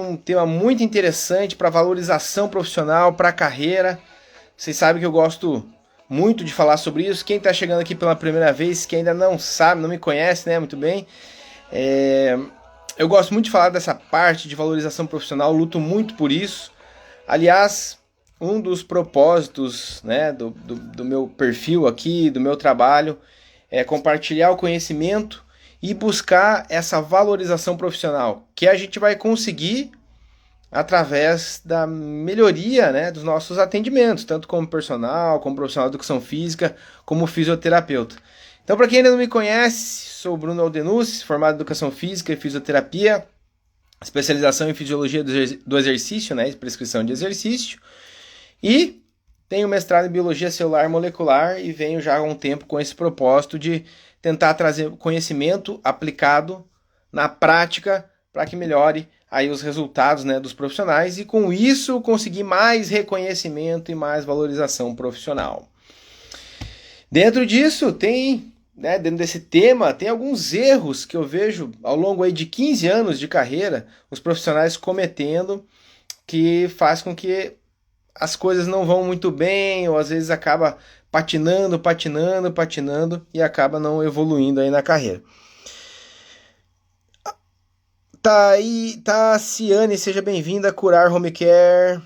Um tema muito interessante para valorização profissional, para a carreira. Vocês sabem que eu gosto muito de falar sobre isso. Quem está chegando aqui pela primeira vez, que ainda não sabe, não me conhece, né, muito bem, eu gosto muito de falar dessa parte de valorização profissional, luto muito por isso. Aliás, um dos propósitos, né, do meu perfil aqui, do meu trabalho, é compartilhar o conhecimento e buscar essa valorização profissional, que a gente vai conseguir através da melhoria, né, dos nossos atendimentos, tanto como personal, como profissional de educação física, como fisioterapeuta. Então, para quem ainda não me conhece, sou Bruno Aldenucci, formado em educação física e fisioterapia, especialização em fisiologia do exercício, né, prescrição de exercício, e tenho mestrado em biologia celular molecular e venho já há um tempo com esse propósito de tentar trazer conhecimento aplicado na prática para que melhore aí os resultados, né, dos profissionais e com isso conseguir mais reconhecimento e mais valorização profissional. Dentro disso tem, né, dentro desse tema, tem alguns erros que eu vejo ao longo aí de 15 anos de carreira os profissionais cometendo que faz com que as coisas não vão muito bem ou às vezes acaba patinando e acaba não evoluindo aí na carreira. Tá aí, tá, Ciane, seja bem-vinda a Curar Home Care.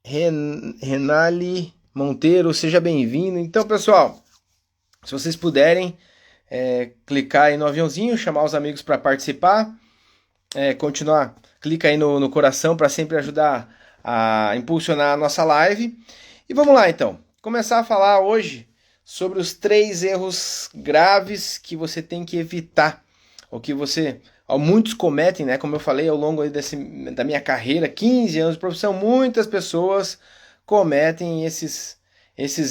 Renali Monteiro, seja bem-vindo. Então, pessoal, se vocês puderem clicar aí no aviãozinho, chamar os amigos para participar, continuar, clica aí no coração para sempre ajudar a impulsionar a nossa live. E vamos lá, então. Começar a falar hoje sobre os 3 erros graves que você tem que evitar, ou que muitos cometem, né? Como eu falei ao longo aí da minha carreira, 15 anos de profissão, muitas pessoas cometem esses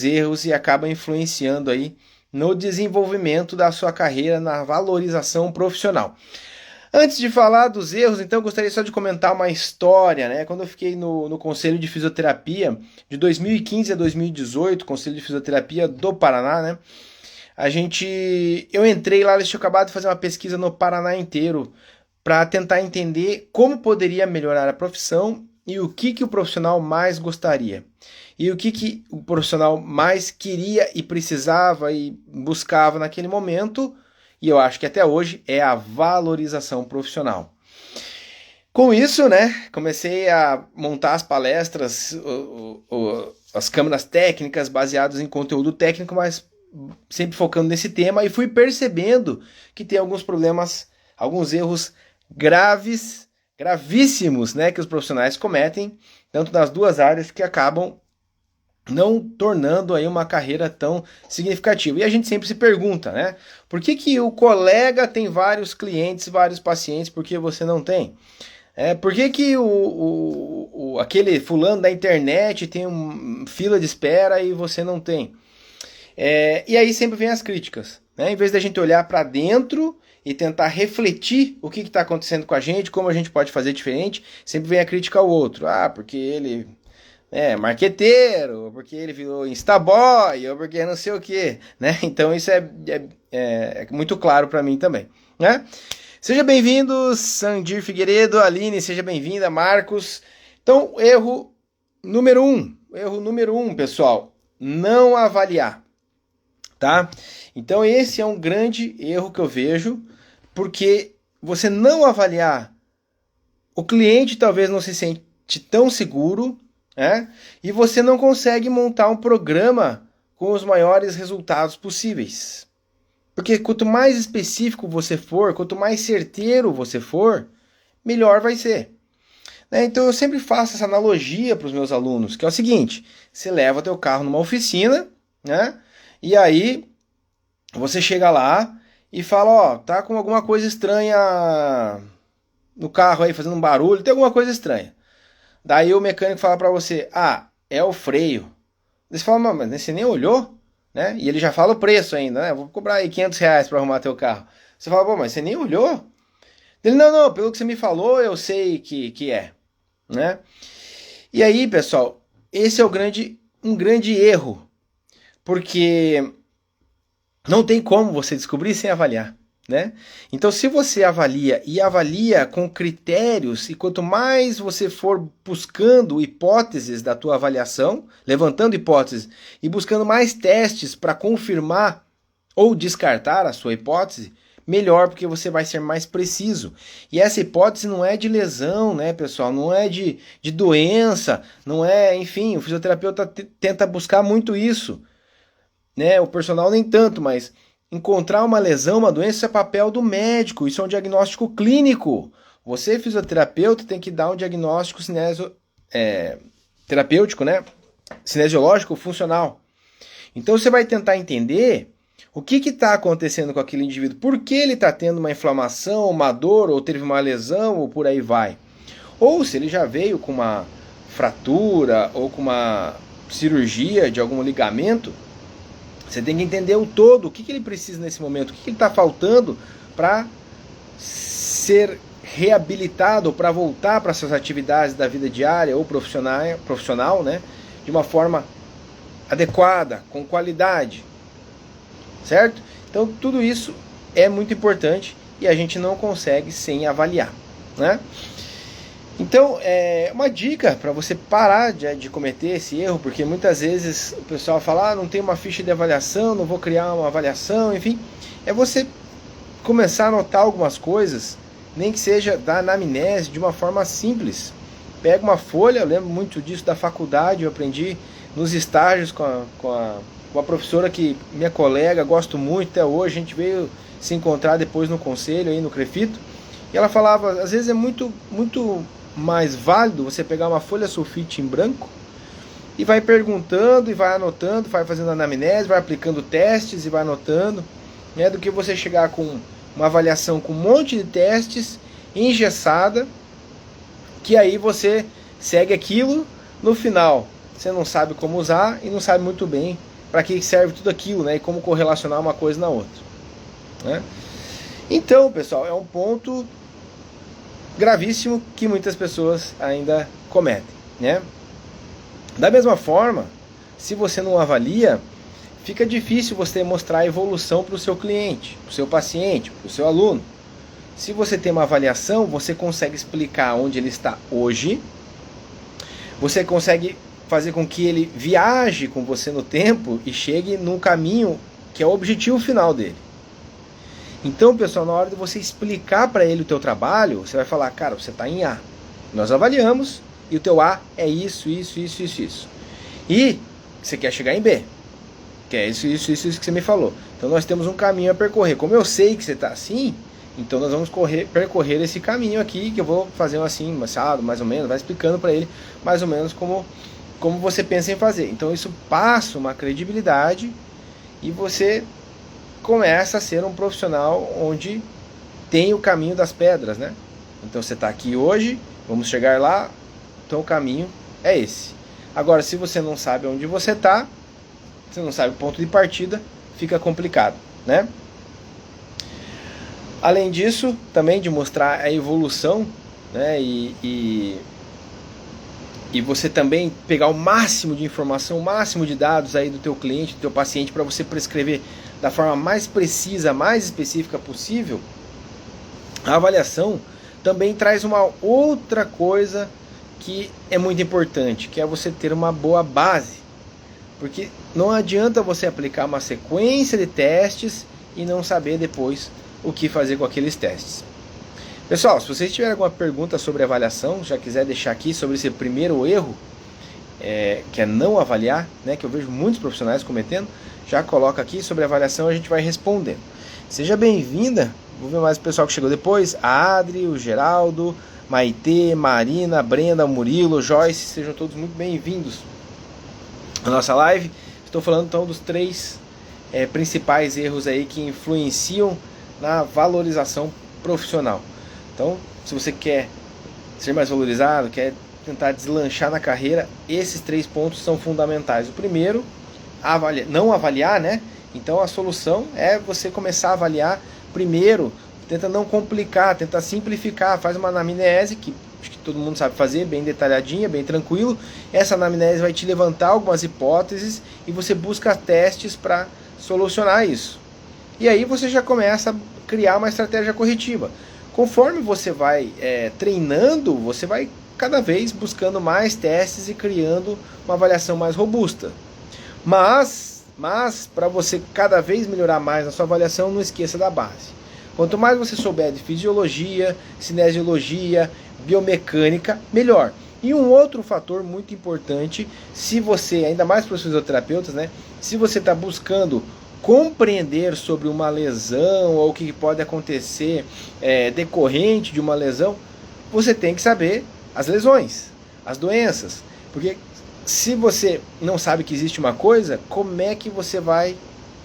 erros e acabam influenciando aí no desenvolvimento da sua carreira, na valorização profissional. Antes de falar dos erros, então, eu gostaria só de comentar uma história, né? Quando eu fiquei no Conselho de Fisioterapia, de 2015 a 2018, Conselho de Fisioterapia do Paraná, né? Eu entrei lá, eles tinham acabado de fazer uma pesquisa no Paraná inteiro para tentar entender como poderia melhorar a profissão e o que o profissional mais gostaria. E o que o profissional mais queria e precisava e buscava naquele momento, e eu acho que até hoje, é a valorização profissional. Com isso, né, comecei a montar as palestras, as câmaras técnicas baseadas em conteúdo técnico, mas sempre focando nesse tema, e fui percebendo que tem alguns problemas, alguns erros gravíssimos, né, que os profissionais cometem, tanto nas duas áreas, que acabam não tornando aí uma carreira tão significativa. E a gente sempre se pergunta, né? Por que o colega tem vários clientes, vários pacientes, por que você não tem? Por que aquele fulano da internet tem fila de espera e você não tem? E aí sempre vem as críticas, né? Em vez da gente olhar para dentro e tentar refletir o que está acontecendo com a gente, como a gente pode fazer diferente, sempre vem a crítica ao outro. Ah, porque ele marqueteiro, porque ele virou instaboy, ou porque não sei o que, né? Então isso é muito claro para mim também, né? Seja bem-vindo, Sandir Figueiredo, Aline, seja bem-vinda, Marcos. Então, erro número um, pessoal, não avaliar, tá? Então esse é um grande erro que eu vejo, porque você não avaliar, o cliente talvez não se sente tão seguro, e você não consegue montar um programa com os maiores resultados possíveis. Porque quanto mais específico você for, quanto mais certeiro você for, melhor vai ser. Então eu sempre faço essa analogia para os meus alunos, que é o seguinte: você leva teu carro numa oficina, né? E aí você chega lá e fala, tá com alguma coisa estranha no carro aí, fazendo um barulho, tem alguma coisa estranha. Daí o mecânico fala para você, é o freio. Você fala, mas você nem olhou, né? E ele já fala o preço ainda, né? Vou cobrar aí R$ 500 para arrumar teu carro. Você fala, mas você nem olhou? Ele, não, pelo que você me falou, eu sei que é, né? E aí, pessoal, esse é um grande erro, porque não tem como você descobrir sem avaliar. né? Então, se você avalia e avalia com critérios, e quanto mais você for buscando hipóteses da tua avaliação, levantando hipóteses e buscando mais testes para confirmar ou descartar a sua hipótese, melhor, porque você vai ser mais preciso. E essa hipótese não é de lesão, né, pessoal? Não é de doença, não é, enfim, o fisioterapeuta tenta buscar muito isso, né? O personal nem tanto, mas encontrar uma lesão, uma doença é papel do médico, isso é um diagnóstico clínico. Você, fisioterapeuta, tem que dar um diagnóstico terapêutico, né? Cinesiológico, funcional. Então você vai tentar entender o que está acontecendo com aquele indivíduo, por que ele está tendo uma inflamação, uma dor, ou teve uma lesão, ou por aí vai. Ou se ele já veio com uma fratura, ou com uma cirurgia de algum ligamento, você tem que entender o todo, o que ele precisa nesse momento, o que ele está faltando para ser reabilitado, ou para voltar para suas atividades da vida diária ou profissional, né, de uma forma adequada, com qualidade, certo? Então tudo isso é muito importante e a gente não consegue sem avaliar, né? Então, uma dica para você parar de cometer esse erro, porque muitas vezes o pessoal fala, não tem uma ficha de avaliação, não vou criar uma avaliação, enfim, é você começar a anotar algumas coisas, nem que seja da anamnese, de uma forma simples. Pega uma folha, eu lembro muito disso da faculdade, eu aprendi nos estágios com a professora que minha colega, gosto muito até hoje, a gente veio se encontrar depois no conselho, aí no Crefito, e ela falava, às vezes é muito mais válido você pegar uma folha sulfite em branco e vai perguntando e vai anotando, vai fazendo anamnese, vai aplicando testes e vai anotando, né, do que você chegar com uma avaliação com um monte de testes, engessada, que aí você segue aquilo, no final você não sabe como usar e não sabe muito bem para que serve tudo aquilo, né, e como correlacionar uma coisa na outra, né? Então, pessoal, é um ponto gravíssimo que muitas pessoas ainda cometem, né? Da mesma forma, se você não avalia, fica difícil você mostrar a evolução para o seu cliente, para o seu paciente, para o seu aluno. Se você tem uma avaliação, você consegue explicar onde ele está hoje, você consegue fazer com que ele viaje com você no tempo e chegue num caminho que é o objetivo final dele. Então, pessoal, na hora de você explicar para ele o teu trabalho, você vai falar, cara, você está em A. Nós avaliamos e o teu A é isso. E você quer chegar em B, que é isso que você me falou. Então nós temos um caminho a percorrer. Como eu sei que você está assim, então nós vamos percorrer esse caminho aqui, que eu vou fazer assim, mais ou menos, vai explicando para ele mais ou menos como você pensa em fazer. Então isso passa uma credibilidade e você começa a ser um profissional onde tem o caminho das pedras, né? Então você está aqui hoje, vamos chegar lá, então o caminho é esse. Agora, se você não sabe onde você está, você não sabe o ponto de partida, fica complicado, né? Além disso, também de mostrar a evolução, né? E você também pegar o máximo de informação, o máximo de dados aí do teu cliente, do teu paciente, para você prescrever da forma mais precisa, mais específica possível. A avaliação também traz uma outra coisa que é muito importante, que é você ter uma boa base. Porque não adianta você aplicar uma sequência de testes e não saber depois o que fazer com aqueles testes. Pessoal, se vocês tiverem alguma pergunta sobre avaliação, já quiser deixar aqui sobre esse primeiro erro, que é não avaliar, né, que eu vejo muitos profissionais cometendo, já coloca aqui sobre avaliação e a gente vai respondendo. Seja bem-vinda, vou ver mais o pessoal que chegou depois, a Adri, o Geraldo, Maitê, Marina, Brenda, Murilo, Joyce, sejam todos muito bem-vindos à nossa live. Estou falando então dos 3 principais erros aí que influenciam na valorização profissional. Então, se você quer ser mais valorizado, quer tentar deslanchar na carreira, esses 3 pontos são fundamentais. O primeiro, não avaliar, né? Então a solução é você começar a avaliar primeiro, tenta não complicar, tenta simplificar, faz uma anamnese, que acho que todo mundo sabe fazer, bem detalhadinha, bem tranquilo. Essa anamnese vai te levantar algumas hipóteses e você busca testes para solucionar isso. E aí você já começa criar uma estratégia corretiva. Conforme você vai treinando, você vai cada vez buscando mais testes e criando uma avaliação mais robusta. Mas para você cada vez melhorar mais na sua avaliação, não esqueça da base. Quanto mais você souber de fisiologia, cinesiologia, biomecânica, melhor. E um outro fator muito importante, se você, ainda mais para os fisioterapeutas, né, se você está buscando compreender sobre uma lesão ou o que pode acontecer decorrente de uma lesão, você tem que saber as lesões, as doenças. Porque se você não sabe que existe uma coisa, como é que você vai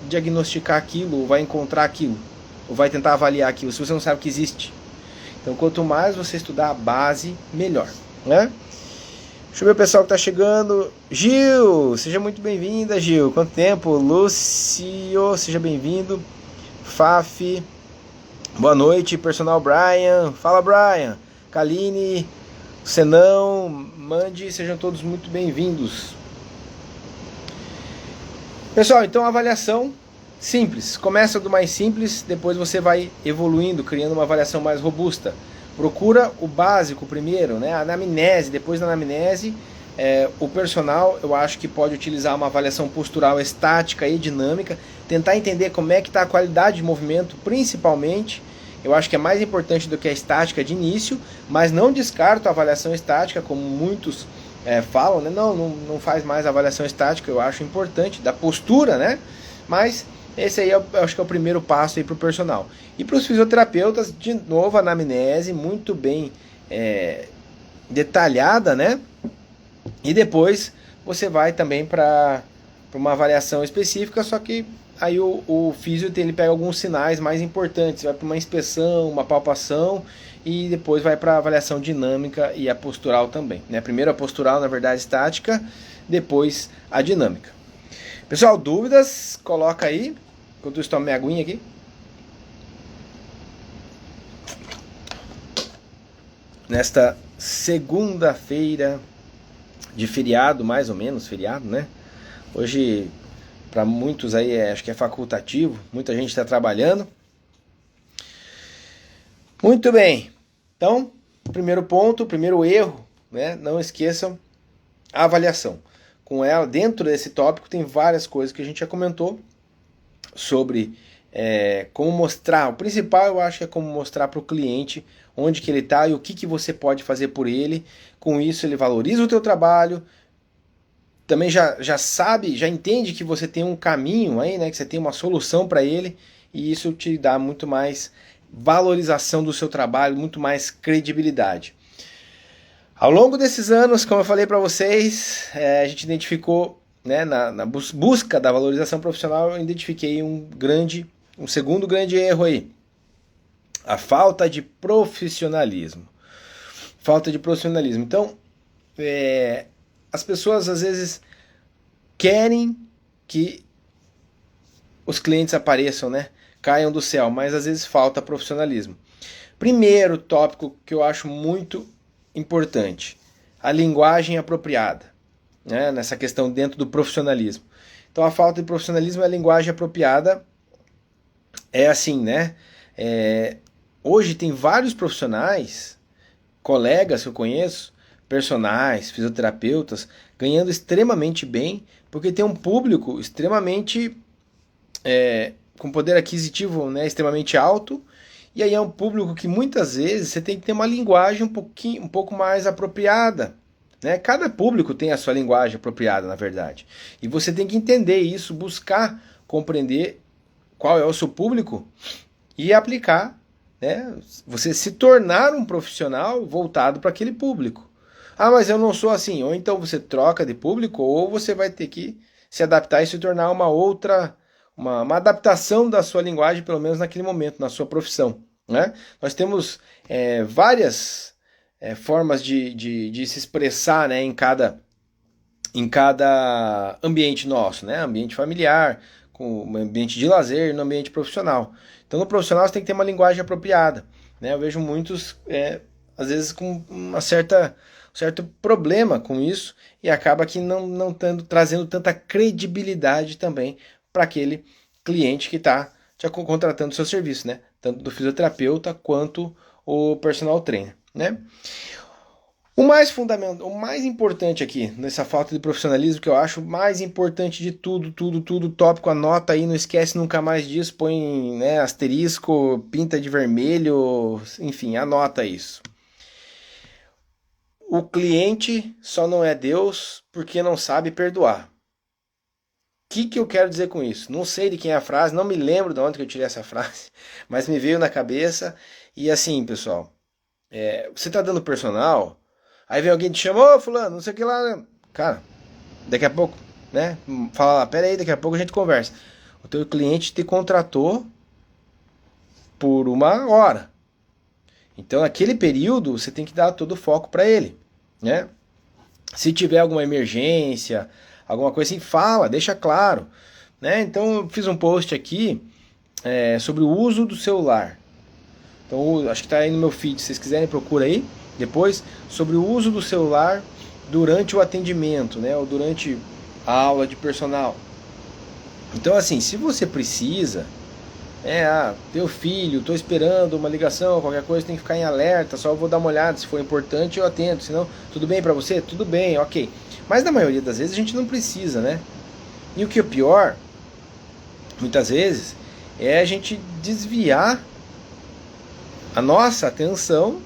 diagnosticar aquilo, ou vai encontrar aquilo, ou vai tentar avaliar aquilo, se você não sabe que existe? Então, quanto mais você estudar a base, melhor, né? Deixa eu ver o pessoal que está chegando. Gil, seja muito bem-vinda, Gil. Quanto tempo? Lúcio, seja bem-vindo. Faf, boa noite. Personal Brian, fala Brian. Kaline, Senão, Mande, sejam todos muito bem-vindos. Pessoal, então a avaliação simples. Começa do mais simples, depois você vai evoluindo, criando uma avaliação mais robusta. Procura o básico primeiro, né? A anamnese, depois da anamnese, o personal, eu acho que pode utilizar uma avaliação postural estática e dinâmica, tentar entender como é que está a qualidade de movimento, principalmente. Eu acho que é mais importante do que a estática de início, mas não descarto a avaliação estática, como muitos falam, né? Não faz mais avaliação estática, eu acho importante, da postura, né? Mas esse aí eu acho que é o primeiro passo aí para o personal. E para os fisioterapeutas, de novo, a anamnese muito bem detalhada, né? E depois você vai também para uma avaliação específica, só que aí o físio ele pega alguns sinais mais importantes, vai para uma inspeção, uma palpação e depois vai para a avaliação dinâmica e a postural também, né? Primeiro a postural, na verdade, estática, depois a dinâmica. Pessoal, dúvidas? Coloca aí, enquanto eu estou minha aguinha aqui. Nesta segunda-feira de feriado, mais ou menos, feriado, né? Hoje, para muitos aí, acho que é facultativo, muita gente está trabalhando. Muito bem, então, primeiro ponto, primeiro erro, né? Não esqueçam a avaliação. Com ela, dentro desse tópico, tem várias coisas que a gente já comentou sobre como mostrar. O principal, eu acho, é como mostrar para o cliente onde que ele está e o que você pode fazer por ele. Com isso, ele valoriza o teu trabalho, também já sabe, já entende que você tem um caminho aí, né, que você tem uma solução para ele, e isso te dá muito mais valorização do seu trabalho, muito mais credibilidade. Ao longo desses anos, como eu falei para vocês, a gente identificou, né, na busca da valorização profissional, eu identifiquei um segundo grande erro aí. A falta de profissionalismo. Falta de profissionalismo. Então, as pessoas às vezes querem que os clientes apareçam, né? Caiam do céu, mas às vezes falta profissionalismo. Primeiro tópico que eu acho muito importante, a linguagem apropriada, né? Nessa questão dentro do profissionalismo. Então a falta de profissionalismo é a linguagem apropriada. É assim, né? Hoje tem vários profissionais, colegas que eu conheço, personagens, fisioterapeutas, ganhando extremamente bem, porque tem um público extremamente com poder aquisitivo, né, extremamente alto, e aí é um público que muitas vezes você tem que ter uma linguagem um pouco mais apropriada, né? Cada público tem a sua linguagem apropriada, na verdade, e você tem que entender isso, buscar compreender qual é o seu público e aplicar, né? Você se tornar um profissional voltado para aquele público. Ah, mas eu não sou assim. Ou então você troca de público, ou você vai ter que se adaptar e se tornar uma outra, uma adaptação da sua linguagem, pelo menos naquele momento, na sua profissão, né? Nós temos várias formas de se expressar, né, em cada ambiente nosso, né? Ambiente familiar, com um ambiente de lazer, no ambiente profissional. Então no profissional você tem que ter uma linguagem apropriada, né? Eu vejo muitos, às vezes, com um certo problema com isso, e acaba que não trazendo tanta credibilidade também para aquele cliente que está te contratando o seu serviço, né? tanto do fisioterapeuta quanto o personal trainer, né? O mais fundamental, o mais importante aqui, nessa falta de profissionalismo, que eu acho mais importante de tudo, tópico, anota aí, não esquece nunca mais disso, põe, né, asterisco, pinta de vermelho, enfim, anota isso. O cliente só não é Deus porque não sabe perdoar. O que eu quero dizer com isso? Não sei de quem é a frase, não me lembro de onde que eu tirei essa frase, mas me veio na cabeça. E assim, pessoal, você tá dando personal, aí vem alguém te chama, ô fulano, não sei o que lá. Cara, daqui a pouco, né? Fala lá, pera aí, daqui a pouco a gente conversa. O teu cliente te contratou por 1 hora. Então, naquele período, você tem que dar todo o foco para ele, né? Se tiver alguma emergência, alguma coisa assim, fala, deixa claro, né? Então, eu fiz um post aqui sobre o uso do celular. Então, acho que está aí no meu feed, se vocês quiserem, procura aí depois, sobre o uso do celular durante o atendimento, né? Ou durante a aula de personal. Então, assim, se você precisa, teu filho, tô esperando uma ligação, qualquer coisa, tem que ficar em alerta, só vou dar uma olhada, se for importante eu atendo, senão, tudo bem pra você? Tudo bem, ok. Mas na maioria das vezes a gente não precisa, né? E o que é pior, muitas vezes, é a gente desviar a nossa atenção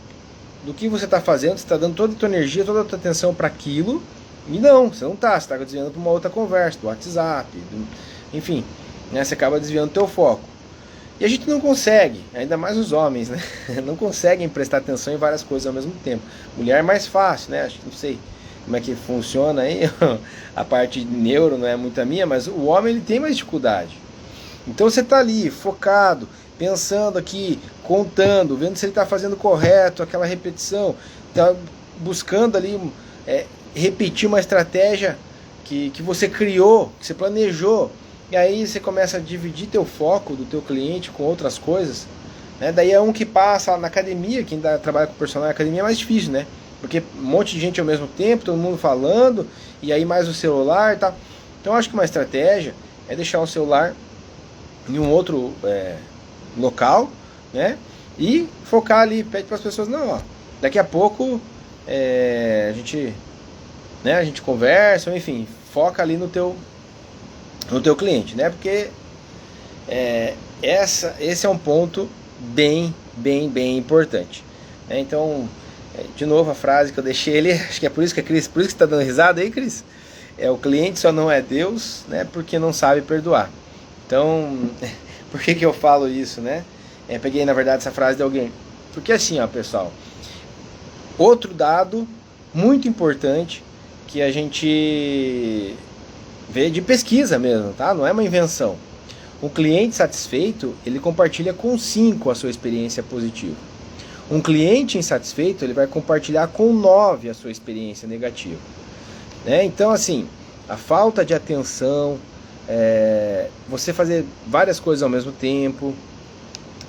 do que você está fazendo, você está dando toda a tua energia, toda a tua atenção para aquilo, e não, você não está, você está desviando para uma outra conversa, do WhatsApp, enfim, né, você acaba desviando o teu foco. E a gente não consegue, ainda mais os homens, né? Não conseguem prestar atenção em várias coisas ao mesmo tempo. Mulher é mais fácil, né? Acho que não sei como é que funciona aí, a parte de neuro não é muito a minha, mas o homem ele tem mais dificuldade. Então você está ali, focado, pensando aqui, contando, vendo se ele está fazendo correto, aquela repetição, está buscando ali repetir uma estratégia que você criou, que você planejou. E aí você começa a dividir teu foco do teu cliente com outras coisas, né? Daí é um que passa lá na academia, quem trabalha com personal na academia é mais difícil, né? Porque um monte de gente ao mesmo tempo, todo mundo falando, e aí mais o celular e tal. Então eu acho que uma estratégia é deixar o celular em um outro local, né? E focar ali, pede para as pessoas, não, ó, daqui a pouco a gente conversa, enfim, foca ali no teu cliente, né? Porque esse é um ponto bem importante, né? Então, de novo a frase que eu deixei ali, acho que é por isso que por isso que você está dando risada aí, Cris. O cliente só não é Deus, né? Porque não sabe perdoar. Então, por que eu falo isso, né? Peguei na verdade essa frase de alguém. Porque assim, ó, pessoal, outro dado muito importante que a gente vê de pesquisa mesmo, tá? Não é uma invenção. Um cliente satisfeito, ele compartilha com 5 a sua experiência positiva. Um cliente insatisfeito, ele vai compartilhar com 9 a sua experiência negativa, né? Então, assim, a falta de atenção, você fazer várias coisas ao mesmo tempo,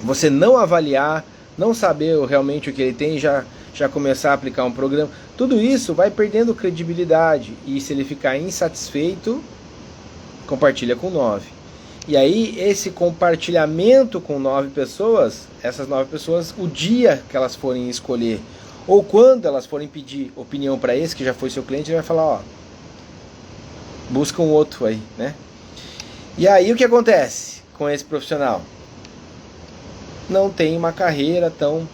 você não avaliar, não saber realmente o que ele tem, já começar a aplicar um programa, tudo isso vai perdendo credibilidade. E se ele ficar insatisfeito, compartilha com 9. E aí esse compartilhamento com 9 pessoas, essas 9 pessoas, o dia que elas forem escolher, ou quando elas forem pedir opinião para esse que já foi seu cliente, ele vai falar, ó, busca um outro aí, né? E aí o que acontece com esse profissional? Não tem uma carreira tão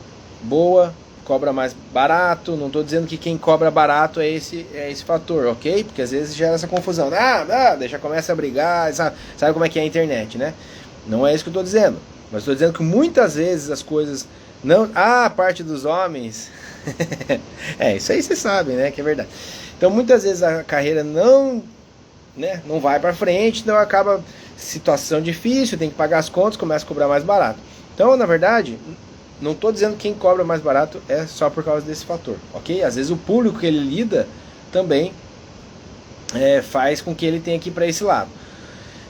boa, cobra mais barato. Não estou dizendo que quem cobra barato é esse fator, ok? Porque às vezes gera essa confusão. Já começa a brigar, sabe como é que é a internet, né? Não é isso que eu estou dizendo. Mas estou dizendo que muitas vezes as coisas não... a parte dos homens... isso aí você sabe, né? Que é verdade. Então muitas vezes a carreira não vai para frente, então acaba situação difícil, tem que pagar as contas, começa a cobrar mais barato. Então, na verdade, não estou dizendo que quem cobra mais barato é só por causa desse fator, ok? Às vezes o público que ele lida também faz com que ele tenha que ir para esse lado,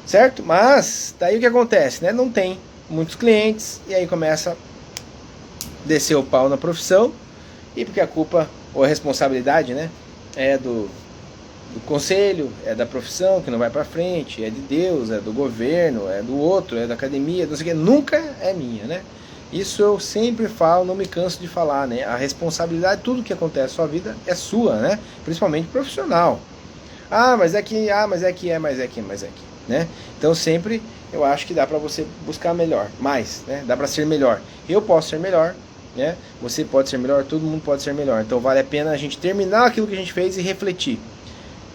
certo? Mas, daí o que acontece, né? Não tem muitos clientes, e aí começa a descer o pau na profissão, e porque a culpa, ou a responsabilidade, né, é do conselho, é da profissão que não vai para frente, é de Deus, é do governo, é do outro, é da academia, não sei o que, nunca é minha, né? Isso eu sempre falo, não me canso de falar, né? A responsabilidade, tudo que acontece na sua vida é sua, né? Principalmente profissional. Mas é que, né? Então sempre eu acho que dá para você buscar melhor, mais, né? Dá para ser melhor. Eu posso ser melhor, né? Você pode ser melhor, todo mundo pode ser melhor. Então vale a pena a gente terminar aquilo que a gente fez e refletir.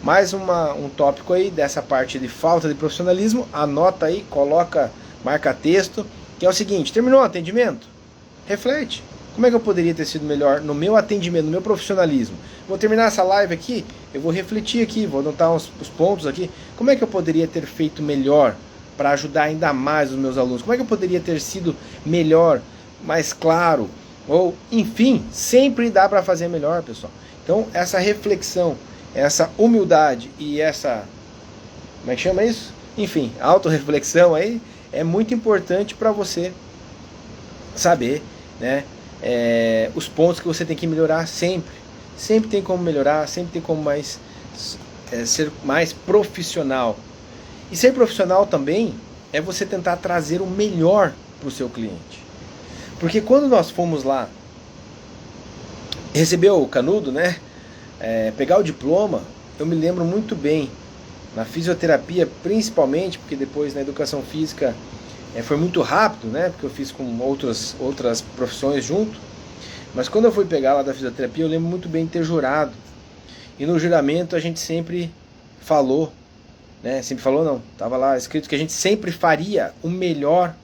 Mais um tópico aí dessa parte de falta de profissionalismo, anota aí, coloca, marca texto, que é o seguinte: terminou o atendimento? Reflete. Como é que eu poderia ter sido melhor no meu atendimento, no meu profissionalismo? Vou terminar essa live aqui, eu vou refletir aqui, vou anotar os pontos aqui. Como é que eu poderia ter feito melhor para ajudar ainda mais os meus alunos? Como é que eu poderia ter sido melhor, mais claro? Ou, enfim, sempre dá para fazer melhor, pessoal. Então, essa reflexão, essa humildade e essa... como é que chama isso? Enfim, autorreflexão aí é muito importante para você saber, né? Os pontos que você tem que melhorar sempre. Sempre tem como melhorar, sempre tem como ser mais profissional. E ser profissional também é você tentar trazer o melhor para o seu cliente. Porque quando nós fomos lá receber o canudo, né? Pegar o diploma, eu me lembro muito bem. Na fisioterapia, principalmente, porque depois na educação física foi muito rápido, né? Porque eu fiz com outras profissões junto. Mas quando eu fui pegar lá da fisioterapia, eu lembro muito bem de ter jurado. E no juramento a gente sempre falou, né? Sempre falou não, estava lá escrito que a gente sempre faria o melhor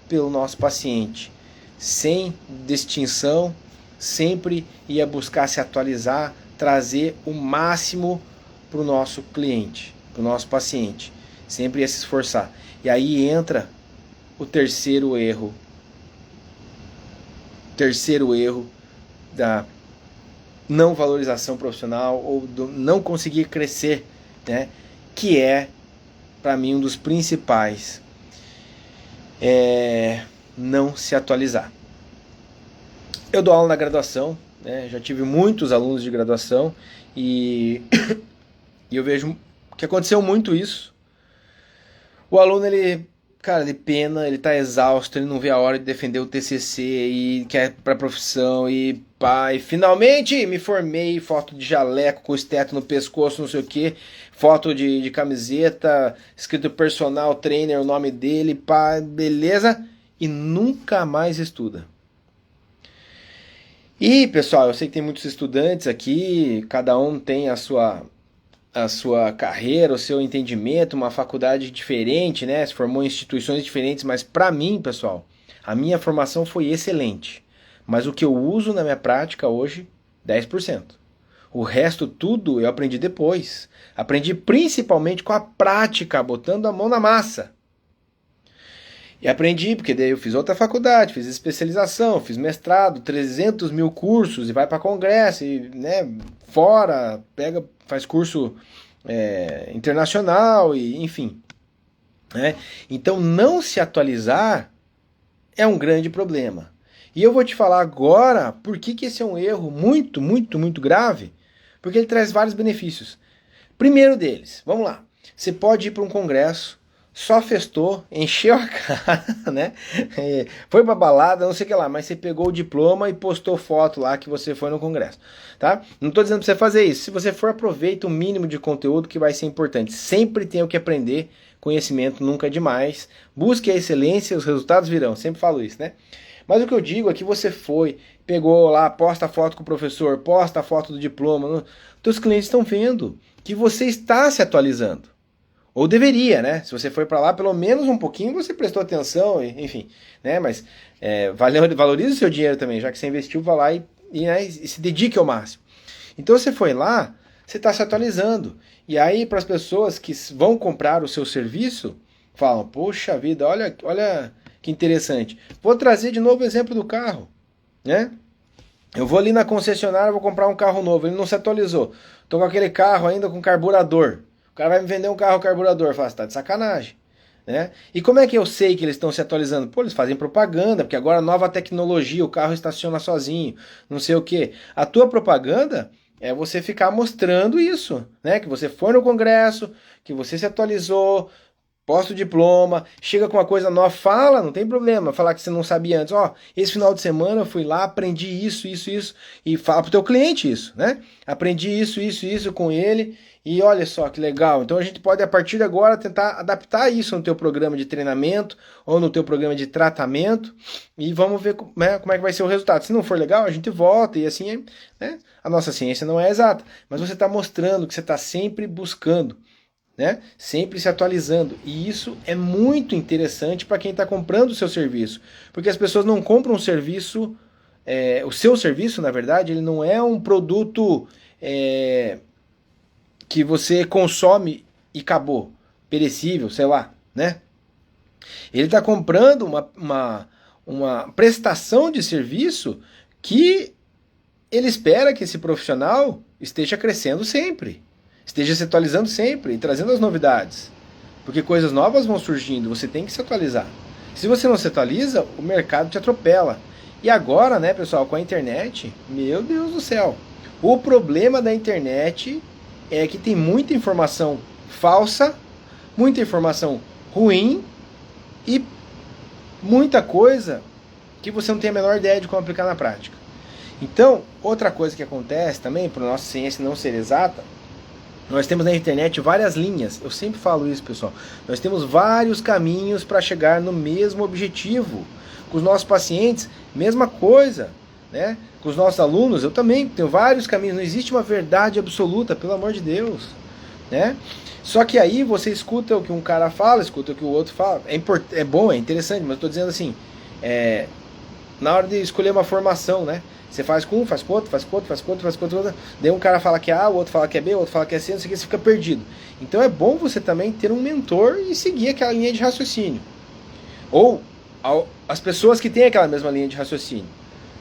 pelo nosso paciente. Sem distinção, sempre ia buscar se atualizar, trazer o máximo para o nosso cliente, para o nosso paciente. Sempre ia se esforçar. E aí entra o terceiro erro. Da não valorização profissional ou do não conseguir crescer, né? Que é, para mim, um dos principais. Não se atualizar. Eu dou aula na graduação, né? Já tive muitos alunos de graduação e eu vejo que aconteceu muito isso. O aluno, ele pena, ele tá exausto, ele não vê a hora de defender o TCC e quer pra profissão e pai, finalmente me formei, foto de jaleco com esteto no pescoço, não sei o que, foto de camiseta, escrito personal trainer, o nome dele, pá, beleza, e nunca mais estuda. E pessoal, eu sei que tem muitos estudantes aqui, cada um tem a sua carreira, o seu entendimento, uma faculdade diferente, né? Se formou em instituições diferentes, mas para mim, pessoal, a minha formação foi excelente. Mas o que eu uso na minha prática hoje, 10%. O resto tudo eu aprendi depois. Aprendi principalmente com a prática, botando a mão na massa. E aprendi, porque daí eu fiz outra faculdade, fiz especialização, fiz mestrado, 300 mil cursos, e vai para congresso, e, né, fora, faz curso internacional, e enfim. Né? Então não se atualizar é um grande problema. E eu vou te falar agora por que esse é um erro muito, muito, muito grave, porque ele traz vários benefícios. Primeiro deles, vamos lá, você pode ir para um congresso, só festou, encheu a cara, né? Foi pra balada, não sei o que lá, mas você pegou o diploma e postou foto lá que você foi no congresso, tá? Não tô dizendo pra você fazer isso. Se você for, aproveita o mínimo de conteúdo que vai ser importante. Sempre tem o que aprender, conhecimento nunca é demais. Busque a excelência, os resultados virão. Sempre falo isso, né? Mas o que eu digo é que você foi, pegou lá, posta a foto com o professor, posta a foto do diploma. Teus clientes estão vendo que você está se atualizando. Ou deveria, né? Se você foi para lá, pelo menos um pouquinho você prestou atenção, enfim, né? Mas valorize o seu dinheiro também, já que você investiu, vá lá e se dedique ao máximo. Então você foi lá, você está se atualizando. E aí, para as pessoas que vão comprar o seu serviço, falam, poxa vida, olha que interessante. Vou trazer de novo o exemplo do carro, né? Eu vou ali na concessionária, vou comprar um carro novo, ele não se atualizou. Estou com aquele carro ainda com carburador. O cara vai me vender um carro carburador, fala, tá de sacanagem, né? E como é que eu sei que eles estão se atualizando? Pô, eles fazem propaganda, porque agora nova tecnologia, o carro estaciona sozinho, não sei o quê. A tua propaganda é você ficar mostrando isso, né? Que você foi no congresso, que você se atualizou, posta o diploma, chega com uma coisa nova, fala, não tem problema, falar que você não sabia antes. Ó, esse final de semana eu fui lá, aprendi isso, e fala pro teu cliente isso, né? Aprendi isso com ele, e olha só que legal. Então a gente pode, a partir de agora, tentar adaptar isso no teu programa de treinamento, ou no teu programa de tratamento, e vamos ver, né, como é que vai ser o resultado. Se não for legal, a gente volta, e assim, né? A nossa ciência não é exata, mas você está mostrando que você está sempre buscando, né? Sempre se atualizando. E isso é muito interessante para quem está comprando o seu serviço. Porque as pessoas não compram um serviço. O seu serviço, na verdade, ele não é um produto que você consome e acabou. Perecível, sei lá, né? Ele está comprando uma prestação de serviço que ele espera que esse profissional esteja crescendo sempre. Esteja se atualizando sempre e trazendo as novidades. Porque coisas novas vão surgindo, você tem que se atualizar. Se você não se atualiza, o mercado te atropela. E agora, né, pessoal, com a internet, meu Deus do céu. O problema da internet é que tem muita informação falsa, muita informação ruim e muita coisa que você não tem a menor ideia de como aplicar na prática. Então, outra coisa que acontece também, para a nossa ciência não ser exata, nós temos na internet várias linhas, eu sempre falo isso, pessoal. Nós temos vários caminhos para chegar no mesmo objetivo. Com os nossos pacientes, mesma coisa, né? Com os nossos alunos, eu também tenho vários caminhos. Não existe uma verdade absoluta, pelo amor de Deus, né? Só que aí você escuta o que um cara fala, escuta o que o outro fala. É bom, é interessante, mas eu estou dizendo assim, na hora de escolher uma formação, né? Você faz com um, faz com outro, faz com outro, faz com outro, faz com outro. Daí um cara fala que é A, o outro fala que é B, o outro fala que é C, não sei o que, você fica perdido. Então é bom você também ter um mentor e seguir aquela linha de raciocínio. Ou as pessoas que têm aquela mesma linha de raciocínio,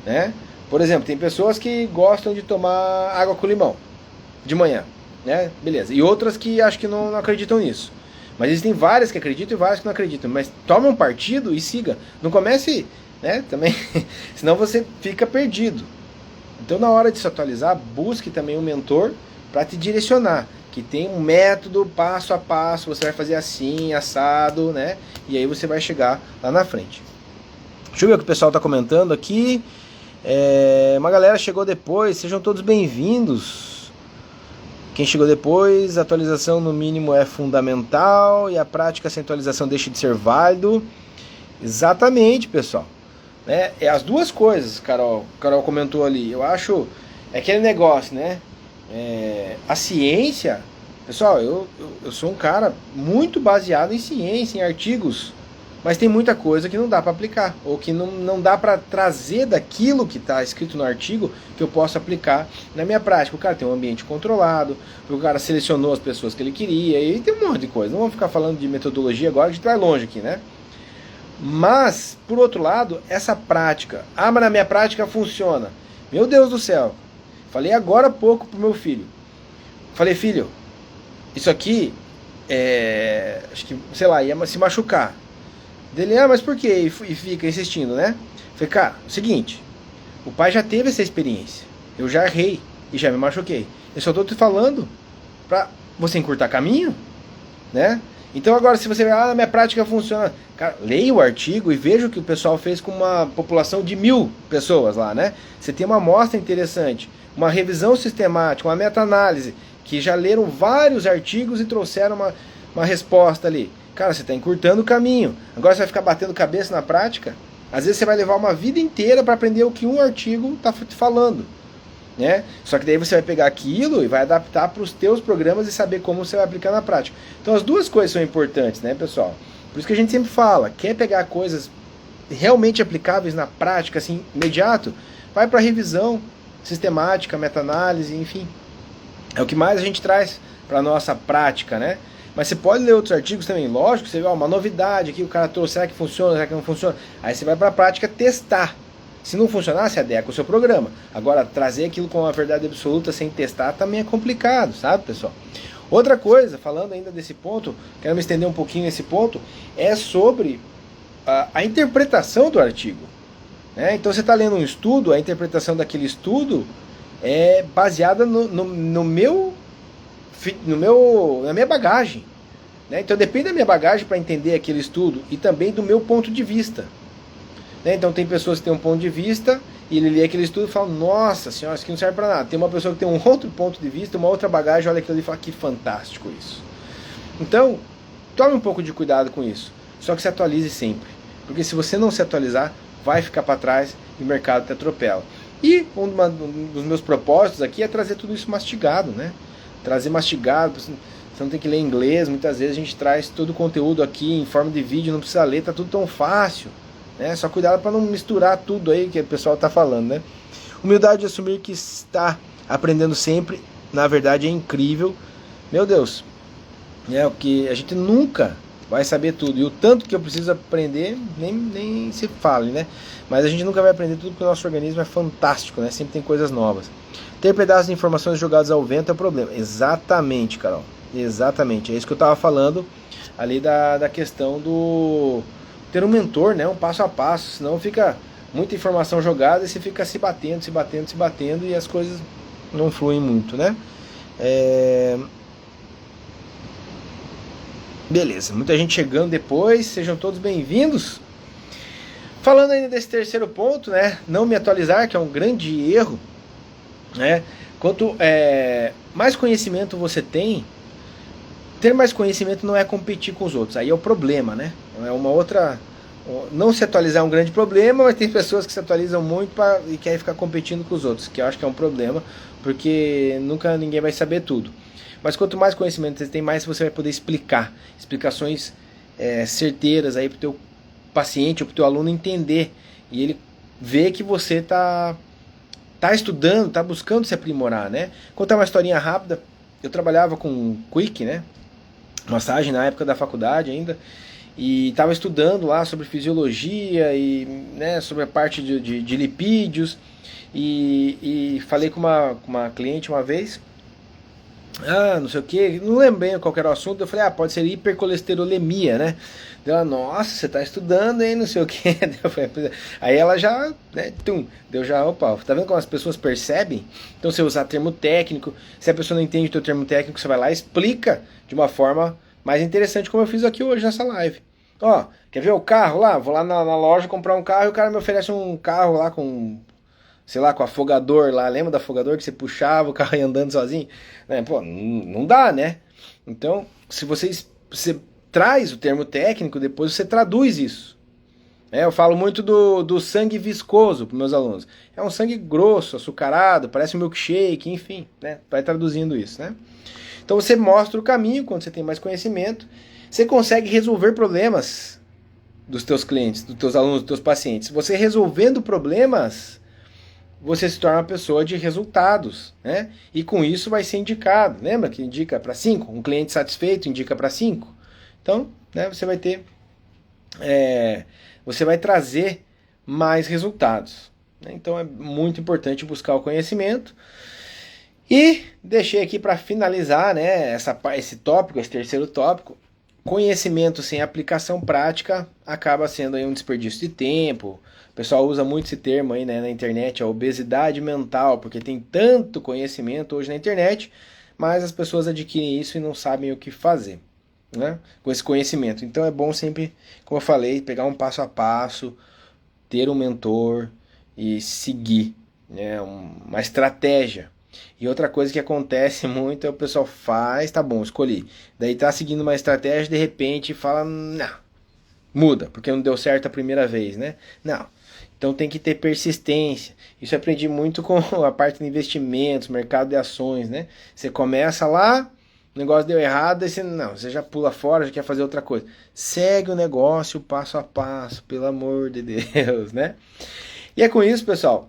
né? Por exemplo, tem pessoas que gostam de tomar água com limão de manhã, né? Beleza. E outras que acho que não acreditam nisso. Mas existem várias que acreditam e várias que não acreditam. Mas tome um partido e siga. Não comece, né, também, senão você fica perdido. Então, na hora de se atualizar, busque também um mentor para te direcionar, que tem um método passo a passo, você vai fazer assim, assado, né? E aí você vai chegar lá na frente. Deixa eu ver o que o pessoal está comentando aqui. Uma galera chegou depois, sejam todos bem-vindos. Quem chegou depois, atualização no mínimo é fundamental e a prática sem atualização deixa de ser válido. Exatamente, pessoal. É as duas coisas, Carol comentou ali. Eu acho, aquele negócio, né? A ciência, pessoal, eu sou um cara muito baseado em ciência, em artigos, mas tem muita coisa que não dá para aplicar, ou que não dá para trazer daquilo que está escrito no artigo que eu possa aplicar na minha prática. O cara tem um ambiente controlado, o cara selecionou as pessoas que ele queria, e tem um monte de coisa. Não vamos ficar falando de metodologia agora, a gente vai longe aqui, né? Mas, por outro lado, essa prática, mas na minha prática funciona. Meu Deus do céu, falei agora há pouco pro meu filho. Falei, filho, isso aqui, acho que, sei lá, ia se machucar. Dele, mas por quê? E fica insistindo, né? Falei, cara, é o seguinte, o pai já teve essa experiência. Eu já errei e já me machuquei. Eu só tô te falando pra você encurtar caminho, né? Então agora, se você na minha prática funciona, cara, leia o artigo e veja o que o pessoal fez com uma população de 1000 pessoas lá, né? Você tem uma amostra interessante, uma revisão sistemática, uma meta-análise, que já leram vários artigos e trouxeram uma resposta ali. Cara, você está encurtando o caminho. Agora você vai ficar batendo cabeça na prática? Às vezes você vai levar uma vida inteira para aprender o que um artigo está te falando, né? Só que daí você vai pegar aquilo e vai adaptar para os teus programas e saber como você vai aplicar na prática. Então as duas coisas são importantes, né, pessoal? Por isso que a gente sempre fala, quer pegar coisas realmente aplicáveis na prática, assim, imediato, vai para revisão sistemática, meta-análise, enfim. É o que mais a gente traz para a nossa prática, né? Mas você pode ler outros artigos também, lógico, você vê uma novidade aqui, o cara trouxe, será que funciona, será que não funciona? Aí você vai para a prática testar. Se não funcionar, você adequa o seu programa. Agora, trazer aquilo com uma verdade absoluta sem testar também é complicado, sabe, pessoal? Outra coisa, falando ainda desse ponto, quero me estender um pouquinho nesse ponto, é sobre a interpretação do artigo, né? Então você está lendo um estudo, a interpretação daquele estudo é baseada na minha bagagem, né? Então depende da minha bagagem para entender aquele estudo e também do meu ponto de vista, né? Então tem pessoas que têm um ponto de vista e ele lê aquele estudo e fala, nossa senhora, isso aqui não serve para nada. Tem uma pessoa que tem um outro ponto de vista, uma outra bagagem, olha aquilo ali e fala, que fantástico isso. Então, tome um pouco de cuidado com isso, só que se atualize sempre, porque se você não se atualizar, vai ficar para trás e o mercado te atropela. E um dos meus propósitos aqui é trazer tudo isso mastigado, né? Trazer mastigado, você não tem que ler inglês, muitas vezes a gente traz todo o conteúdo aqui em forma de vídeo, não precisa ler, tá tudo tão fácil, né? Só cuidado para não misturar tudo aí que o pessoal tá falando, né? Humildade de assumir que está aprendendo sempre, na verdade é incrível, meu Deus, o que a gente nunca vai saber tudo, e o tanto que eu preciso aprender nem se fale, né? Mas a gente nunca vai aprender tudo porque o nosso organismo é fantástico, né? Sempre tem coisas novas. Ter pedaços de informações jogados ao vento é o problema. Exatamente, Carol. Exatamente. É isso que eu estava falando ali da questão do ter um mentor, né? Um passo a passo. Senão fica muita informação jogada e você fica se batendo e as coisas não fluem muito, né? Beleza, muita gente chegando depois, sejam todos bem-vindos. Falando ainda desse terceiro ponto, né, não me atualizar, que é um grande erro, né, quanto mais conhecimento você tem, ter mais conhecimento não é competir com os outros, aí é o problema, né, é uma outra, não se atualizar é um grande problema, mas tem pessoas que se atualizam muito e querem ficar competindo com os outros, que eu acho que é um problema, porque nunca ninguém vai saber tudo. Mas quanto mais conhecimento você tem, mais você vai poder explicar. Explicações certeiras aí para o teu paciente ou para o teu aluno entender. E ele ver que você tá estudando, tá buscando se aprimorar, né? Contar uma historinha rápida. Eu trabalhava com Quick, né? Massagem na época da faculdade ainda. E estava estudando lá sobre fisiologia e, né, sobre a parte de lipídios. E falei com uma cliente uma vez... não sei o que, não lembro bem qual era o assunto, eu falei, pode ser hipercolesterolemia, né? Ela, nossa, você tá estudando, hein, não sei o que. Aí ela já, né, deu já, opa, tá vendo como as pessoas percebem? Então você usar termo técnico, se a pessoa não entende o teu termo técnico, você vai lá e explica de uma forma mais interessante, como eu fiz aqui hoje nessa live. Ó, quer ver o carro lá? Vou lá na loja comprar um carro e o cara me oferece um carro lá com... sei lá, com afogador lá, lembra do afogador que você puxava o carro ia andando sozinho? Pô, não dá, né? Então, se você traz o termo técnico, depois você traduz isso. Eu falo muito do sangue viscoso para meus alunos. É um sangue grosso, açucarado, parece um milkshake, enfim, né? Vai traduzindo isso, né? Então você mostra o caminho, quando você tem mais conhecimento, você consegue resolver problemas dos teus clientes, dos teus alunos, dos teus pacientes. Você resolvendo problemas... você se torna uma pessoa de resultados, né? E com isso vai ser indicado. Lembra que indica para 5? Um cliente satisfeito indica para 5. Então, né, você vai ter... você vai trazer mais resultados, né? Então é muito importante buscar o conhecimento. E deixei aqui para finalizar, né, esse tópico, esse terceiro tópico. Conhecimento sem aplicação prática acaba sendo aí um desperdício de tempo. O pessoal usa muito esse termo aí, né, na internet, a obesidade mental, porque tem tanto conhecimento hoje na internet, mas as pessoas adquirem isso e não sabem o que fazer, né, com esse conhecimento. Então é bom sempre, como eu falei, pegar um passo a passo, ter um mentor e seguir, né, uma estratégia. E outra coisa que acontece muito é o pessoal faz, tá bom, escolhi. Daí tá seguindo uma estratégia, de repente fala, não, muda, porque não deu certo a primeira vez, né? Não. Então tem que ter persistência. Isso eu aprendi muito com a parte de investimentos, mercado de ações, né? Você começa lá, o negócio deu errado, aí você já pula fora, já quer fazer outra coisa. Segue o negócio passo a passo, pelo amor de Deus, né? E é com isso, pessoal,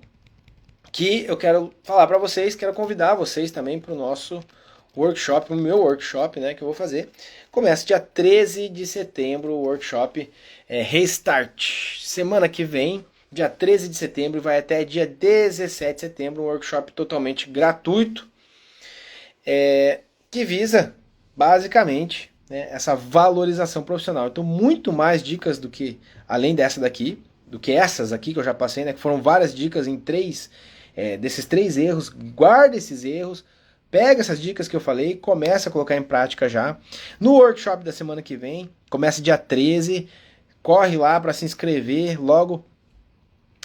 que eu quero falar para vocês, quero convidar vocês também para o nosso workshop, o meu workshop, né, que eu vou fazer. Começa dia 13 de setembro, o workshop Restart. Semana que vem, dia 13 de setembro, vai até dia 17 de setembro, um workshop totalmente gratuito, que visa, basicamente, né, essa valorização profissional. Então, muito mais dicas do que, além dessa daqui, do que essas aqui que eu já passei, né, que foram várias dicas em desses 3 erros. Guarda esses erros, Pega essas dicas que eu falei e começa a colocar em prática já. No workshop da semana que vem, começa dia 13, corre lá para se inscrever logo,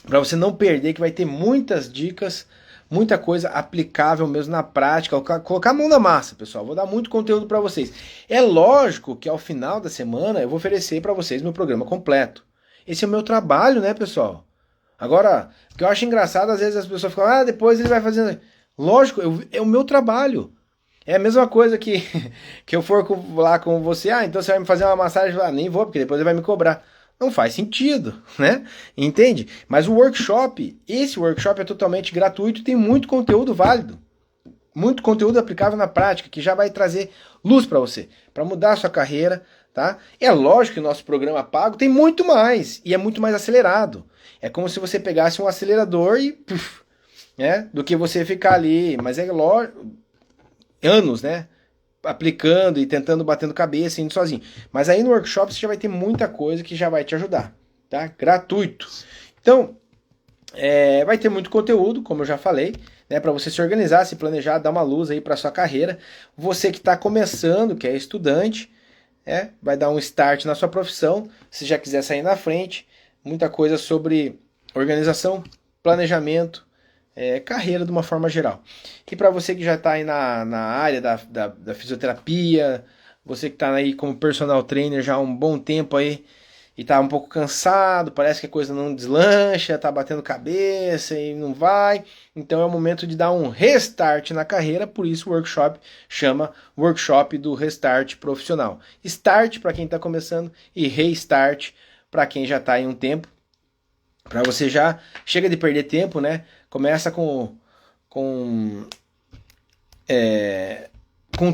para você não perder, que vai ter muitas dicas, muita coisa aplicável mesmo na prática, colocar a mão na massa, pessoal. Vou dar muito conteúdo para vocês. É lógico que ao final da semana eu vou oferecer para vocês meu programa completo. Esse é o meu trabalho, né, pessoal? Agora, o que eu acho engraçado, às vezes as pessoas ficam, depois ele vai fazendo... Lógico, é o meu trabalho. É a mesma coisa que, que eu for lá com você, então você vai me fazer uma massagem, nem vou, porque depois ele vai me cobrar. Não faz sentido, né? Entende? Mas o workshop, esse workshop é totalmente gratuito e tem muito conteúdo válido. Muito conteúdo aplicável na prática, que já vai trazer luz para você, para mudar a sua carreira, tá? É lógico que o nosso programa pago tem muito mais, e é muito mais acelerado. É como se você pegasse um acelerador e... do que você ficar ali, mas é lógico, anos, né? Aplicando e tentando, batendo cabeça, indo sozinho. Mas aí no workshop você já vai ter muita coisa que já vai te ajudar, tá? Gratuito. Então, vai ter muito conteúdo, como eu já falei, né? Para você se organizar, se planejar, dar uma luz aí para sua carreira. Você que está começando, que é estudante, vai dar um start na sua profissão. Se já quiser sair na frente, muita coisa sobre organização, planejamento, carreira de uma forma geral. E para você que já está aí na área da fisioterapia, você que está aí como personal trainer já há um bom tempo aí e está um pouco cansado, parece que a coisa não deslancha, está batendo cabeça e não vai, então é o momento de dar um restart na carreira, por isso o workshop chama Workshop do Restart Profissional. Start para quem está começando e restart para quem já está aí um tempo, para você já chega de perder tempo, né? Começa com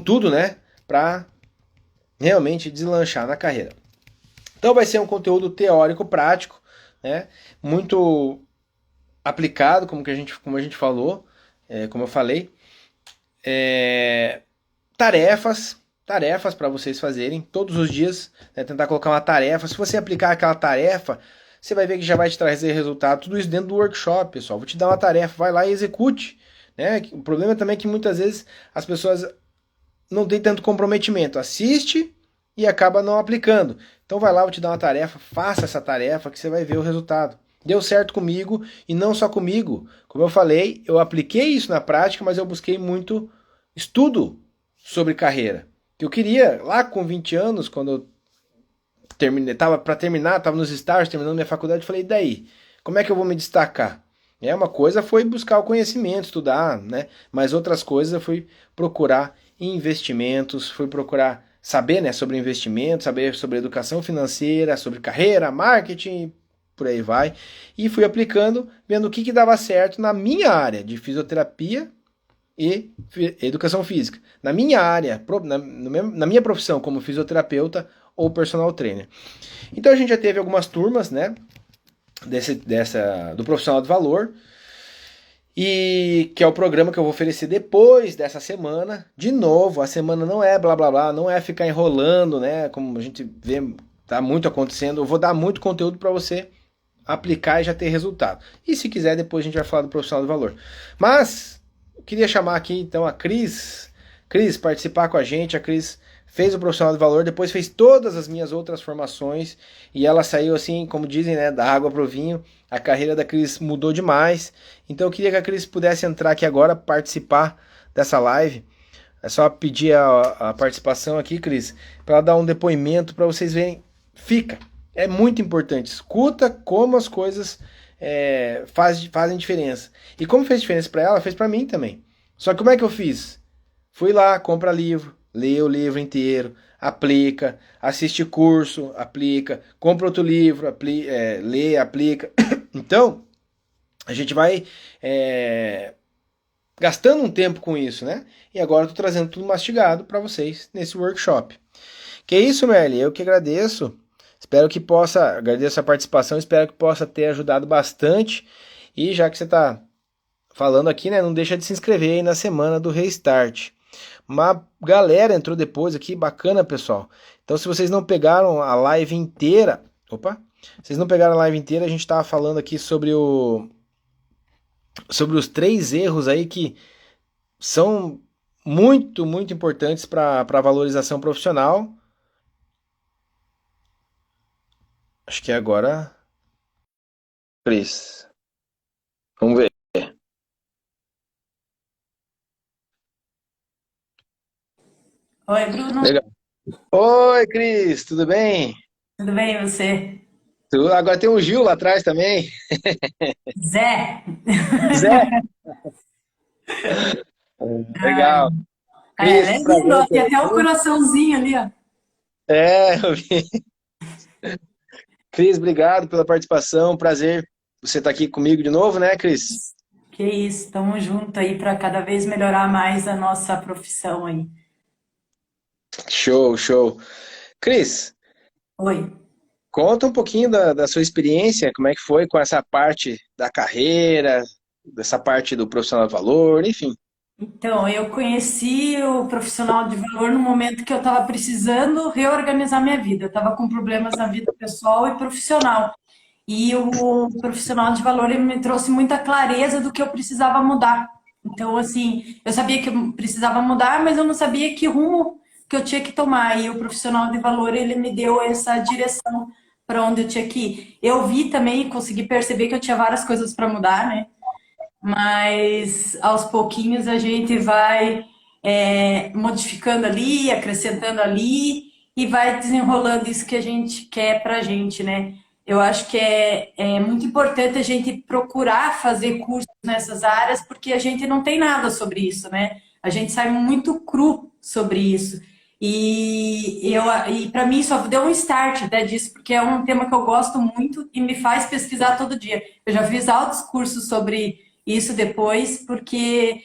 tudo, né? Para realmente deslanchar na carreira. Então vai ser um conteúdo teórico prático, né? Muito aplicado, como a gente falou, como eu falei. Tarefas para vocês fazerem todos os dias, né? Tentar colocar uma tarefa. Se você aplicar aquela tarefa, você vai ver que já vai te trazer resultado, tudo isso dentro do workshop, pessoal. Vou te dar uma tarefa, vai lá e execute, né? O problema também é que muitas vezes as pessoas não têm tanto comprometimento, assiste e acaba não aplicando. Então vai lá, vou te dar uma tarefa, faça essa tarefa que você vai ver o resultado. Deu certo comigo e não só comigo. Como eu falei, eu apliquei isso na prática, mas eu busquei muito estudo sobre carreira. Eu queria, lá com 20 anos, quando eu tava para terminar, tava nos estágios, terminando minha faculdade, falei, e daí? Como é que eu vou me destacar? Uma coisa foi buscar o conhecimento, estudar, né? Mas outras coisas eu fui procurar investimentos, fui procurar saber, né, sobre investimentos, saber sobre educação financeira, sobre carreira, marketing, por aí vai. E fui aplicando, vendo o que dava certo na minha área de fisioterapia e educação física. Na minha área, na minha profissão como fisioterapeuta ou personal trainer. Então a gente já teve algumas turmas, né, do profissional de valor, e que é o programa que eu vou oferecer depois dessa semana. De novo, a semana não é blá blá blá, não é ficar enrolando, né, como a gente vê, tá muito acontecendo. Eu vou dar muito conteúdo para você aplicar e já ter resultado. E se quiser, depois a gente vai falar do profissional de valor. Mas eu queria chamar aqui então a Cris participar com a gente. A Cris fez o profissional de valor, depois fez todas as minhas outras formações e ela saiu assim, como dizem, né, da água pro vinho. A carreira da Cris mudou demais. Então eu queria que a Cris pudesse entrar aqui agora, participar dessa live. É só pedir a participação aqui, Cris, para ela dar um depoimento para vocês verem. É muito importante. Escuta como as coisas fazem diferença. E como fez diferença para ela, fez para mim também. Só que como é que eu fiz? Fui lá, compra livro, lê o livro inteiro, aplica, assiste curso, aplica, compra outro livro, lê, aplica. Então, a gente vai gastando um tempo com isso, né? E agora eu tô trazendo tudo mastigado para vocês nesse workshop. Que é isso, Merly? Eu que agradeço. Agradeço a participação, espero que possa ter ajudado bastante. E já que você está falando aqui, né, não deixa de se inscrever aí na semana do Restart. Uma galera entrou depois aqui, bacana, pessoal. Então, se vocês não pegaram a live inteira, a gente estava falando aqui sobre os 3 erros aí que são muito importantes para a valorização profissional. Acho que agora, Cris. Vamos ver. Oi, Bruno. Legal. Oi, Cris, tudo bem? Tudo bem, e você? Agora tem o Gil lá atrás também. Zé. Zé, legal. É, Cris, ele é que lindo, prazer ó, te tem até um ouvir. coraçãozinho ali, ó. Eu vi. Cris, obrigado pela participação. Prazer você estar aqui comigo de novo, né, Cris? Que isso, tamo junto aí para cada vez melhorar mais a nossa profissão aí. Show, show. Cris, Oi. conta um pouquinho da sua experiência, como é que foi com essa parte da carreira, dessa parte do profissional de valor, enfim. Então, eu conheci o profissional de valor no momento que eu estava precisando reorganizar minha vida. Eu estava com problemas na vida pessoal e profissional. E o profissional de valor ele me trouxe muita clareza do que eu precisava mudar. Então, assim, eu sabia que eu precisava mudar, mas eu não sabia que rumo que eu tinha que tomar. E o profissional de valor ele me deu essa direção para onde eu tinha que ir. Eu vi também, consegui perceber que eu tinha várias coisas para mudar, né? Mas aos pouquinhos a gente vai modificando ali, acrescentando ali e vai desenrolando isso que a gente quer pra gente, né? Eu acho que é muito importante a gente procurar fazer cursos nessas áreas, porque a gente não tem nada sobre isso, né? A gente sai muito cru sobre isso. E para mim só deu um start até disso, porque é um tema que eu gosto muito e me faz pesquisar todo dia. Eu já fiz altos cursos sobre isso depois, porque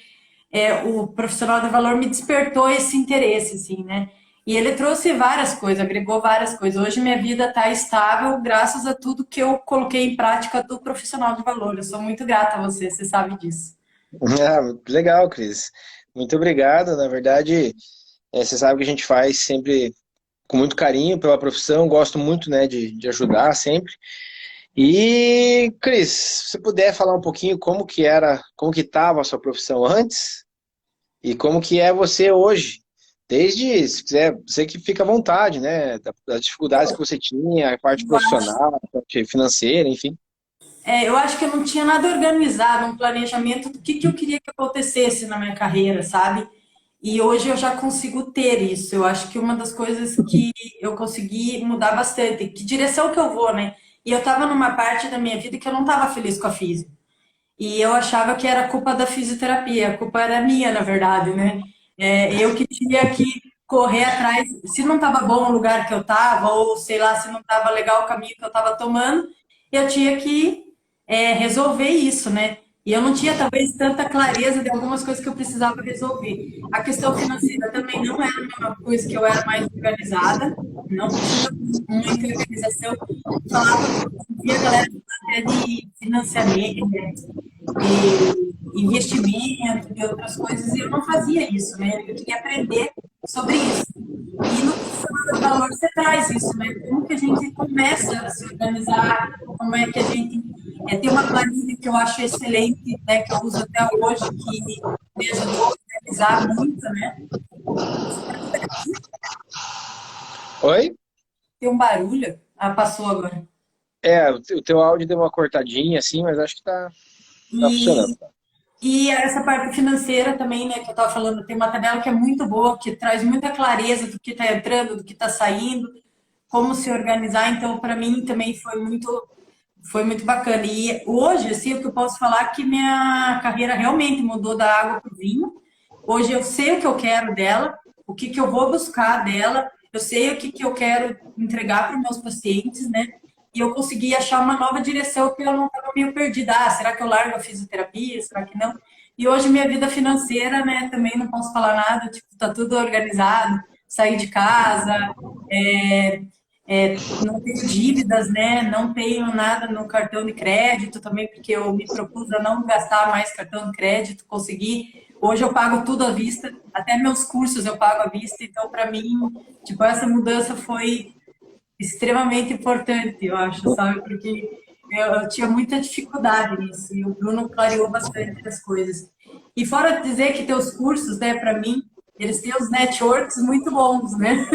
o profissional de valor me despertou esse interesse, assim, né? E ele trouxe várias coisas, agregou várias coisas. Hoje minha vida está estável graças a tudo que eu coloquei em prática do profissional de valor. Eu sou muito grata a você, você sabe disso. Ah, legal, Cris. Muito obrigado. Na verdade, você sabe que a gente faz sempre com muito carinho pela profissão, gosto muito, né, de ajudar sempre. E, Cris, se você puder falar um pouquinho como que era, como que estava a sua profissão antes e como que é você hoje. Desde, se quiser, você que fica à vontade, né, das dificuldades que você tinha, a parte Eu acho, profissional, a parte financeira, enfim. eu acho que eu não tinha nada organizado, um planejamento do que eu queria que acontecesse na minha carreira, sabe? E hoje eu já consigo ter isso. Eu acho que uma das coisas que eu consegui mudar bastante, que direção que eu vou, né? E eu estava numa parte da minha vida que eu não estava feliz com a física. E eu achava que era culpa da fisioterapia, a culpa era minha, na verdade, né? Eu que tinha que correr atrás, se não estava bom o lugar que eu estava, ou sei lá, se não estava legal o caminho que eu estava tomando, eu tinha que resolver isso, né? E eu não tinha talvez tanta clareza de algumas coisas que eu precisava resolver. A questão financeira também não era uma coisa que eu era mais organizada, não tinha muita organização. Falava, via a galera falar até de financiamento, de investimento, de outras coisas, e eu não fazia isso, né? Eu queria aprender sobre isso. E no profissional de valor você traz isso, né? Como que a gente começa a se organizar, como é que a gente tem uma planilha que eu acho excelente, né, que eu uso até hoje, que me ajudou a organizar muito, né? Oi? Tem um barulho. Ah, passou agora. O teu áudio deu uma cortadinha, assim, mas acho que tá funcionando. E E essa parte financeira também, né, que eu estava falando, tem uma tabela que é muito boa, que traz muita clareza do que está entrando, do que está saindo, como se organizar. Então, para mim também foi muito bacana. E hoje, assim, o que eu posso falar é que minha carreira realmente mudou da água para o vinho. Hoje eu sei o que eu quero dela, o que eu vou buscar dela, eu sei o que eu quero entregar para os meus pacientes, né? E eu consegui achar uma nova direção que eu não estava meio perdida. Ah, será que eu largo a fisioterapia? Será que não? E hoje minha vida financeira, né, também não posso falar nada, tipo, tá tudo organizado, saí de casa, é, não tenho dívidas, né? Não tenho nada no cartão de crédito também, porque eu me propus a não gastar mais cartão de crédito, consegui. Hoje eu pago tudo à vista, até meus cursos eu pago à vista, então para mim, tipo, essa mudança foi extremamente importante, eu acho, sabe? Porque eu tinha muita dificuldade nisso e o Bruno clareou bastante as coisas. E fora dizer que teus cursos, né, para mim, eles têm os networks muito bons, né?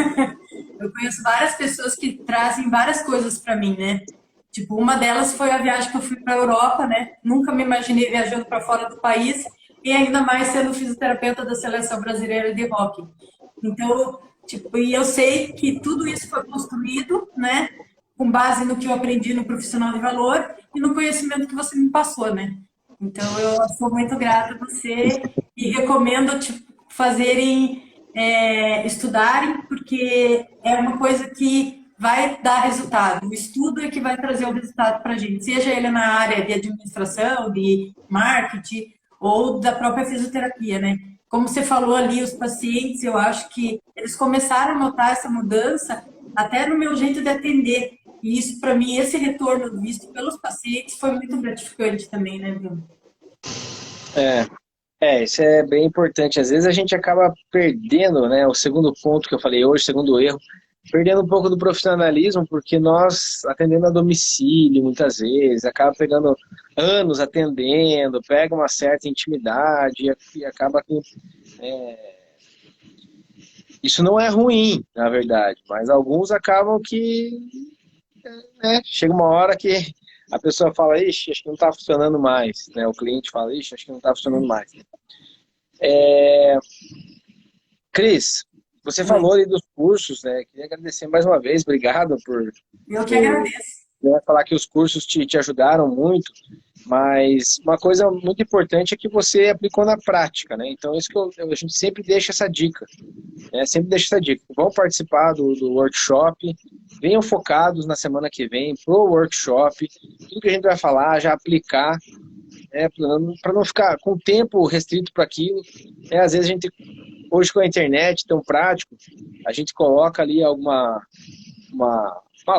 Eu conheço várias pessoas que trazem várias coisas para mim, né? Tipo, uma delas foi a viagem que eu fui para a Europa, né? Nunca me imaginei viajando para fora do país e ainda mais sendo fisioterapeuta da seleção brasileira de hóquei. Então, tipo, e eu sei que tudo isso foi construído, né, com base no que eu aprendi no profissional de valor e no conhecimento que você me passou, né? Então, eu sou muito grata a você e recomendo tipo, estudarem, porque é uma coisa que vai dar resultado. O estudo é que vai trazer o resultado para a gente, seja ele na área de administração, de marketing ou da própria fisioterapia, né? Como você falou ali, os pacientes, eu acho que eles começaram a notar essa mudança até no meu jeito de atender. E isso, para mim, esse retorno visto pelos pacientes foi muito gratificante também, né, Bruno? É, isso é bem importante. Às vezes a gente acaba perdendo, né, o segundo ponto que eu falei hoje, segundo erro, perdendo um pouco do profissionalismo, porque nós atendendo a domicílio, muitas vezes, acaba pegando anos atendendo, pega uma certa intimidade e acaba que isso não é ruim, na verdade, mas alguns acabam que, né, chega uma hora que a pessoa fala, ixi, acho que não está funcionando mais, né? O cliente fala, ixi, acho que não está funcionando mais. Cris, você falou ali dos cursos, né? Queria agradecer mais uma vez, obrigado Eu que por agradeço. né, falar que os cursos te ajudaram muito, mas uma coisa muito importante é que você aplicou na prática, né? Então, isso que a gente sempre deixa essa dica, né? Sempre deixa essa dica. Vão participar do workshop, venham focados na semana que vem pro workshop, tudo que a gente vai falar, já aplicar, né? Para não ficar com tempo restrito para aquilo, né? Às vezes a gente, hoje com a internet tão prático, a gente coloca ali uma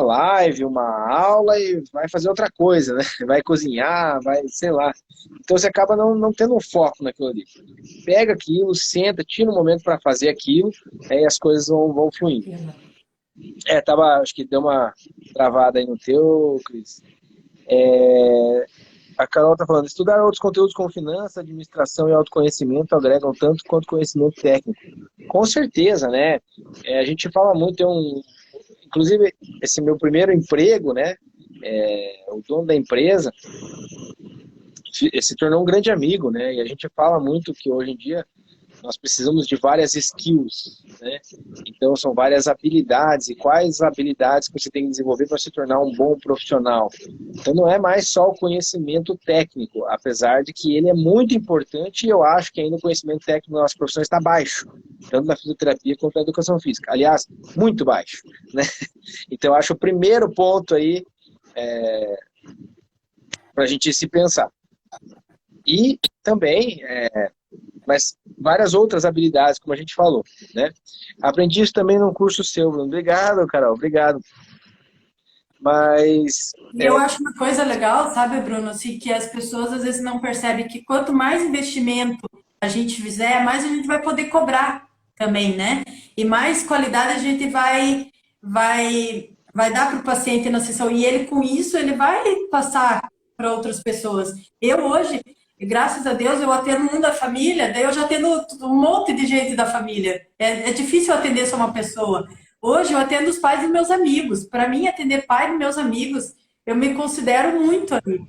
live, uma aula e vai fazer outra coisa, né? Vai cozinhar, vai, sei lá. Então você acaba não tendo um foco naquilo ali. Pega aquilo, senta, tira um momento para fazer aquilo, aí as coisas vão fluindo. Acho que deu uma travada aí no teu, Cris. A Carol está falando, estudar outros conteúdos como finança, administração e autoconhecimento agregam tanto quanto conhecimento técnico. Com certeza, né? A gente fala muito, inclusive, esse meu primeiro emprego, né? O dono da empresa se tornou um grande amigo, né? E a gente fala muito que hoje em dia nós precisamos de várias skills, né? Então são várias habilidades, e quais habilidades que você tem que desenvolver para se tornar um bom profissional. Então não é mais só o conhecimento técnico, apesar de que ele é muito importante, e eu acho que ainda o conhecimento técnico das nossas profissões está baixo, tanto na fisioterapia quanto na educação física. Aliás, muito baixo, né? Então eu acho o primeiro ponto aí para a gente se pensar. E também mas várias outras habilidades, como a gente falou, né? Aprendi isso também num curso seu, Bruno. Obrigado, Carol, obrigado. Mas... E eu acho uma coisa legal, sabe, Bruno, assim, que as pessoas às vezes não percebem que quanto mais investimento a gente fizer, mais a gente vai poder cobrar também, né? E mais qualidade a gente vai dar para o paciente na sessão. E ele, com isso, ele vai passar para outras pessoas. Eu hoje, graças a Deus, eu atendo um da família, daí eu já atendo um monte de gente da família. É difícil atender só uma pessoa. Hoje eu atendo os pais dos meus amigos. Para mim, atender pai dos meus amigos, eu me considero muito ali.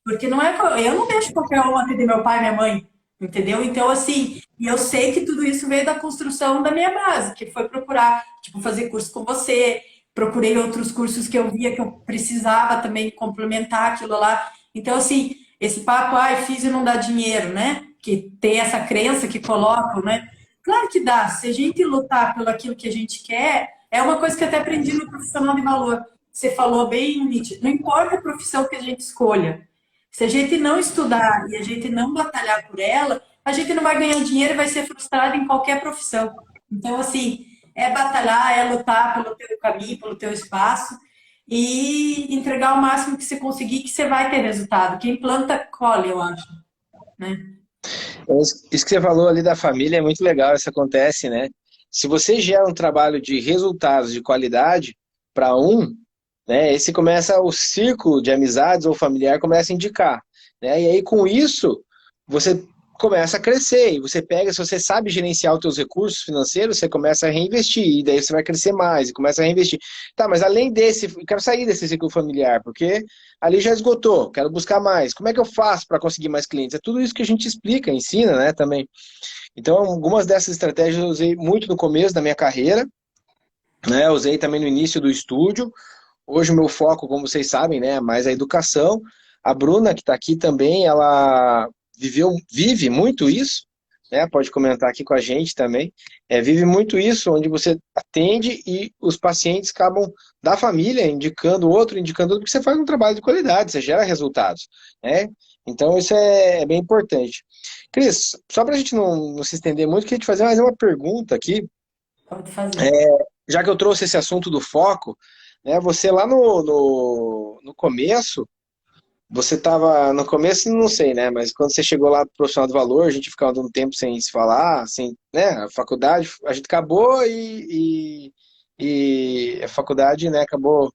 Porque não é, eu não deixo qualquer um atender meu pai e minha mãe, entendeu? Então, assim, e eu sei que tudo isso veio da construção da minha base, que foi procurar, tipo, fazer curso com você, procurei outros cursos que eu via que eu precisava também complementar aquilo lá. Então, assim, esse papo, ai, físio não dá dinheiro, né? Que tem essa crença que colocam, né? Claro que dá. Se a gente lutar pelo aquilo que a gente quer, é uma coisa que eu até aprendi no profissional de valor. Você falou bem, Nietzsche, não importa a profissão que a gente escolha. Se a gente não estudar e a gente não batalhar por ela, a gente não vai ganhar dinheiro e vai ser frustrado em qualquer profissão. Então, assim, é batalhar, é lutar pelo teu caminho, pelo teu espaço e entregar o máximo que você conseguir, que você vai ter resultado. Quem planta, colhe, eu acho, né? Isso que você falou ali da família é muito legal, isso acontece, né? Se você gera um trabalho de resultados de qualidade para né, esse começa o círculo de amizades ou familiar começa a indicar, né? E aí com isso você começa a crescer, e você pega, se você sabe gerenciar os seus recursos financeiros, você começa a reinvestir, e daí você vai crescer mais, e começa a reinvestir. Tá, mas além desse, eu quero sair desse ciclo familiar, porque ali já esgotou, quero buscar mais. Como é que eu faço para conseguir mais clientes? É tudo isso que a gente explica, ensina, né, também. Então, algumas dessas estratégias eu usei muito no começo da minha carreira, né, eu usei também no início do estúdio. Hoje o meu foco, como vocês sabem, né, é mais a educação. A Bruna, que está aqui também, ela vive muito isso, né? Pode comentar aqui com a gente também. Vive muito isso, onde você atende e os pacientes acabam da família indicando outro, porque você faz um trabalho de qualidade, você gera resultados, né? Então isso é bem importante. Cris, só para a gente não se estender muito, queria te fazer mais uma pergunta aqui. Pode fazer. Já que eu trouxe esse assunto do foco, né? Você lá no começo, você estava no começo, não sei, né? Mas quando você chegou lá pro profissional do valor, a gente ficava um tempo sem se falar, sem, né? A faculdade, a gente acabou e a faculdade, né? Acabou.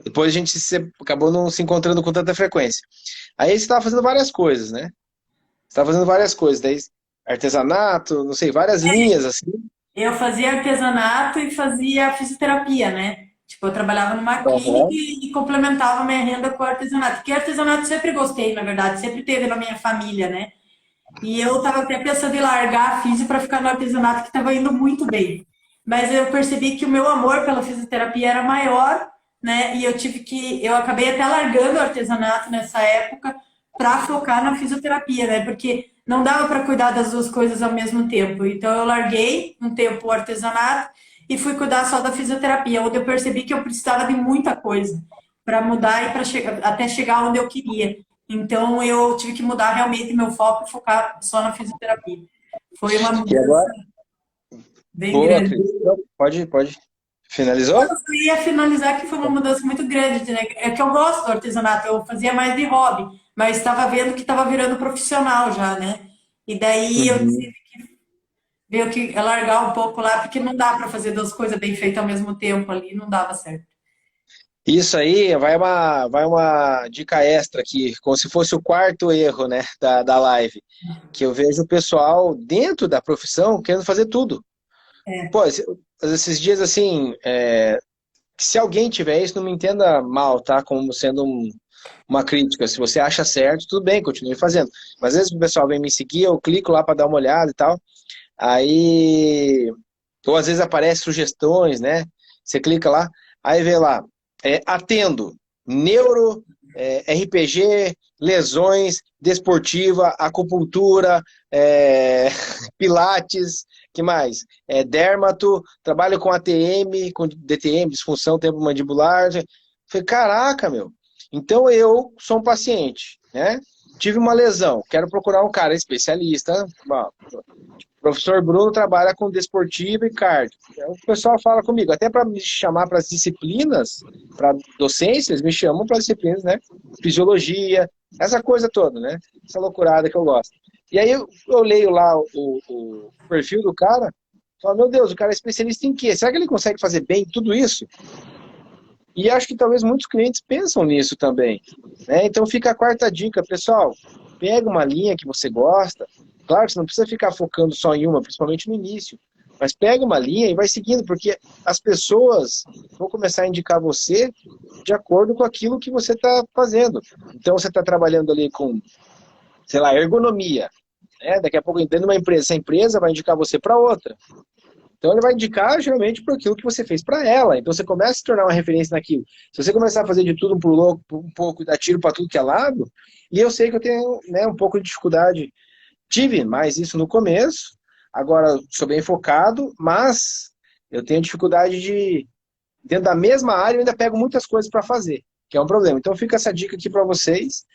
Depois a gente acabou não se encontrando com tanta frequência. Aí você estava fazendo várias coisas, né? Você estava fazendo várias coisas, daí artesanato, não sei, várias linhas assim. Eu fazia artesanato e fazia fisioterapia, né? Tipo, eu trabalhava numa clínica Aham. e complementava minha renda com artesanato. Porque artesanato eu sempre gostei, na verdade, sempre teve na minha família, né? E eu tava até pensando em largar a física para ficar no artesanato, que estava indo muito bem. Mas eu percebi que o meu amor pela fisioterapia era maior, né? E eu acabei até largando o artesanato nessa época para focar na fisioterapia, né? Porque não dava para cuidar das duas coisas ao mesmo tempo. Então eu larguei um tempo o artesanato e fui cuidar só da fisioterapia, onde eu percebi que eu precisava de muita coisa para mudar e para chegar até chegar onde eu queria. Então eu tive que mudar realmente meu foco e focar só na fisioterapia. Foi uma E mudança agora, bem boa, grande. Cris. Não, pode. Finalizou? Eu ia finalizar que foi uma mudança muito grande, né? É que eu gosto do artesanato, eu fazia mais de hobby, mas estava vendo que estava virando profissional já, né? E daí eu Uhum. tive ver que largar um pouco lá, porque não dá para fazer duas coisas bem feitas ao mesmo tempo ali, não dava certo. Isso aí vai uma dica extra aqui, como se fosse o quarto erro, né, da live, que eu vejo o pessoal dentro da profissão querendo fazer tudo. Pô, esses dias assim, se alguém tiver isso, não me entenda mal, tá? Como sendo uma crítica. Se você acha certo, tudo bem, continue fazendo. Mas às vezes o pessoal vem me seguir, eu clico lá para dar uma olhada e tal. Aí, ou às vezes aparece sugestões, né? Você clica lá, aí vê lá, atendo, neuro, RPG, lesões, desportiva, acupuntura, pilates, que mais? Dermato, trabalho com ATM, com DTM, disfunção temporomandibular. Falei, caraca, meu. Então eu sou um paciente, né? Tive uma lesão, quero procurar um cara especialista. Bom, o professor Bruno trabalha com desportivo e cardio. O pessoal fala comigo, até para me chamar para as disciplinas, para docências, me chamam para disciplinas, né? Fisiologia, essa coisa toda, né? Essa loucurada que eu gosto. E aí eu leio lá o perfil do cara, falo, meu Deus, o cara é especialista em quê? Será que ele consegue fazer bem tudo isso? E acho que talvez muitos clientes pensam nisso também, né? Então fica a quarta dica, pessoal, pega uma linha que você gosta, claro que você não precisa ficar focando só em uma, principalmente no início, mas pega uma linha e vai seguindo, porque as pessoas vão começar a indicar você de acordo com aquilo que você está fazendo. Então você está trabalhando ali com, sei lá, ergonomia, né? Daqui a pouco dentro de uma empresa, essa empresa vai indicar você para outra. Então ele vai indicar geralmente por aquilo que você fez para ela. Então você começa a se tornar uma referência naquilo. Se você começar a fazer de tudo um pouco e dar tiro para tudo que é lado, e eu sei que eu tenho, né, um pouco de dificuldade. Tive mais isso no começo, agora sou bem focado, mas eu tenho dificuldade de, dentro da mesma área, eu ainda pego muitas coisas para fazer, que é um problema. Então fica essa dica aqui para vocês.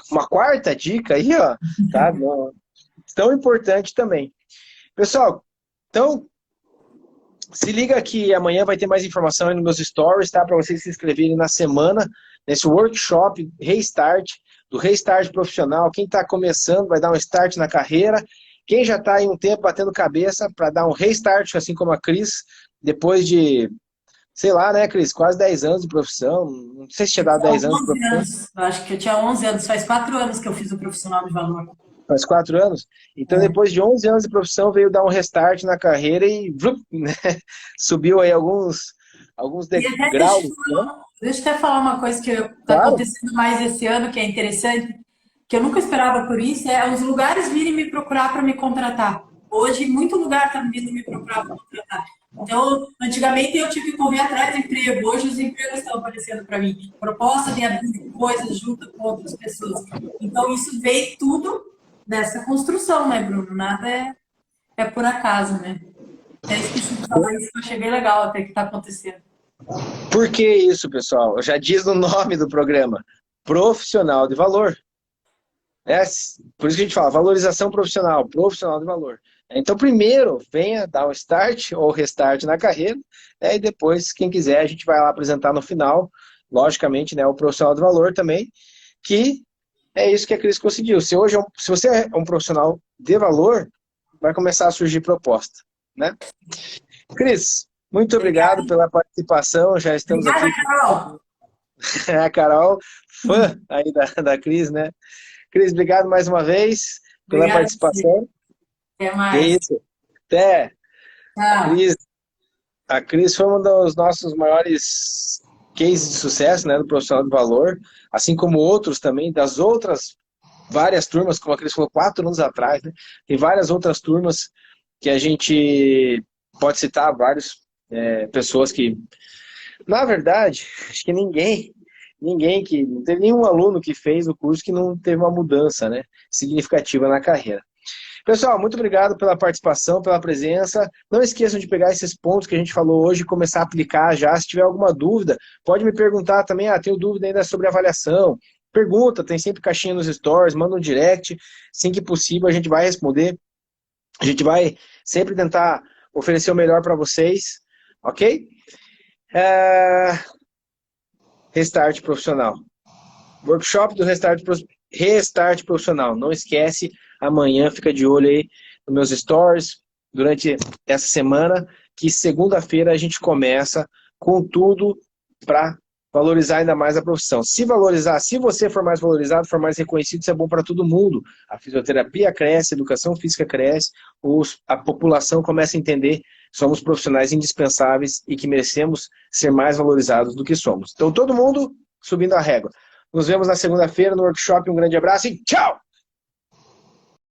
Uma quarta dica aí, ó, tá? Tão importante também. Pessoal, então, se liga que amanhã vai ter mais informação aí nos meus stories, tá? Para vocês se inscreverem na semana, nesse workshop Restart, do Restart Profissional. Quem está começando vai dar um start na carreira. Quem já está aí um tempo batendo cabeça para dar um restart, assim como a Cris, depois de, sei lá, né, Cris, quase 10 anos de profissão. Não sei se tinha dado 10 anos de 11 profissão. anos, eu acho que eu tinha 11 anos, faz 4 anos que eu fiz o profissional de valor. Faz 4 anos. Então, depois de 11 anos de profissão, veio dar um restart na carreira e né, subiu aí alguns E até degraus, né? deixa eu até falar uma coisa que está Claro, acontecendo mais esse ano, que é interessante, que eu nunca esperava por isso, é os lugares virem me procurar para me contratar. Hoje, muito lugar está vindo me procurar para contratar. Então, antigamente eu tive que correr atrás de emprego, hoje os empregos estão aparecendo para mim. Proposta de abrir coisas junto com outras pessoas. Então, isso veio tudo dessa construção, né, Bruno? Nada é por acaso, né? Até esqueci de falar isso, que eu achei bem legal até que está acontecendo. por que isso, pessoal? Já diz no nome do programa, profissional de valor. É, por isso que a gente fala, valorização profissional, profissional de valor. Então, primeiro, venha dar um start ou restart na carreira, né, e depois, quem quiser, a gente vai lá apresentar no final, logicamente, né, o profissional de valor também, que é isso que a Cris conseguiu. Se você é um profissional de valor, vai começar a surgir proposta, né? Cris, muito obrigado pela participação, já estamos Obrigada, aqui Carol. com a Carol, fã aí da Cris, né? Cris, obrigado mais uma vez pela Obrigada a você. participação. Até Que mais. isso. Até. Tchau. Cris, a Cris foi um dos nossos maiores cases de sucesso, né, do profissional de valor, assim como outros também, das outras várias turmas, como a Cris falou, 4 anos atrás, né? Tem várias outras turmas que a gente pode citar, várias pessoas que, na verdade, acho que não teve nenhum aluno que fez o curso que não teve uma mudança, né, significativa na carreira. Pessoal, muito obrigado pela participação, pela presença. Não esqueçam de pegar esses pontos que a gente falou hoje e começar a aplicar já. Se tiver alguma dúvida, pode me perguntar também. Tenho dúvida ainda sobre avaliação. Pergunta, tem sempre caixinha nos stories, manda um direct. Assim que possível, a gente vai responder. A gente vai sempre tentar oferecer o melhor para vocês, ok? Restart profissional. Workshop do Restart profissional. Não esquece, amanhã fica de olho aí nos meus stories durante essa semana, que segunda-feira a gente começa com tudo para valorizar ainda mais a profissão. Se valorizar, se você for mais valorizado, for mais reconhecido, isso é bom para todo mundo. A fisioterapia cresce, a educação física cresce, a população começa a entender que somos profissionais indispensáveis e que merecemos ser mais valorizados do que somos. Então, todo mundo subindo a régua. Nos vemos na segunda-feira no workshop. Um grande abraço e tchau!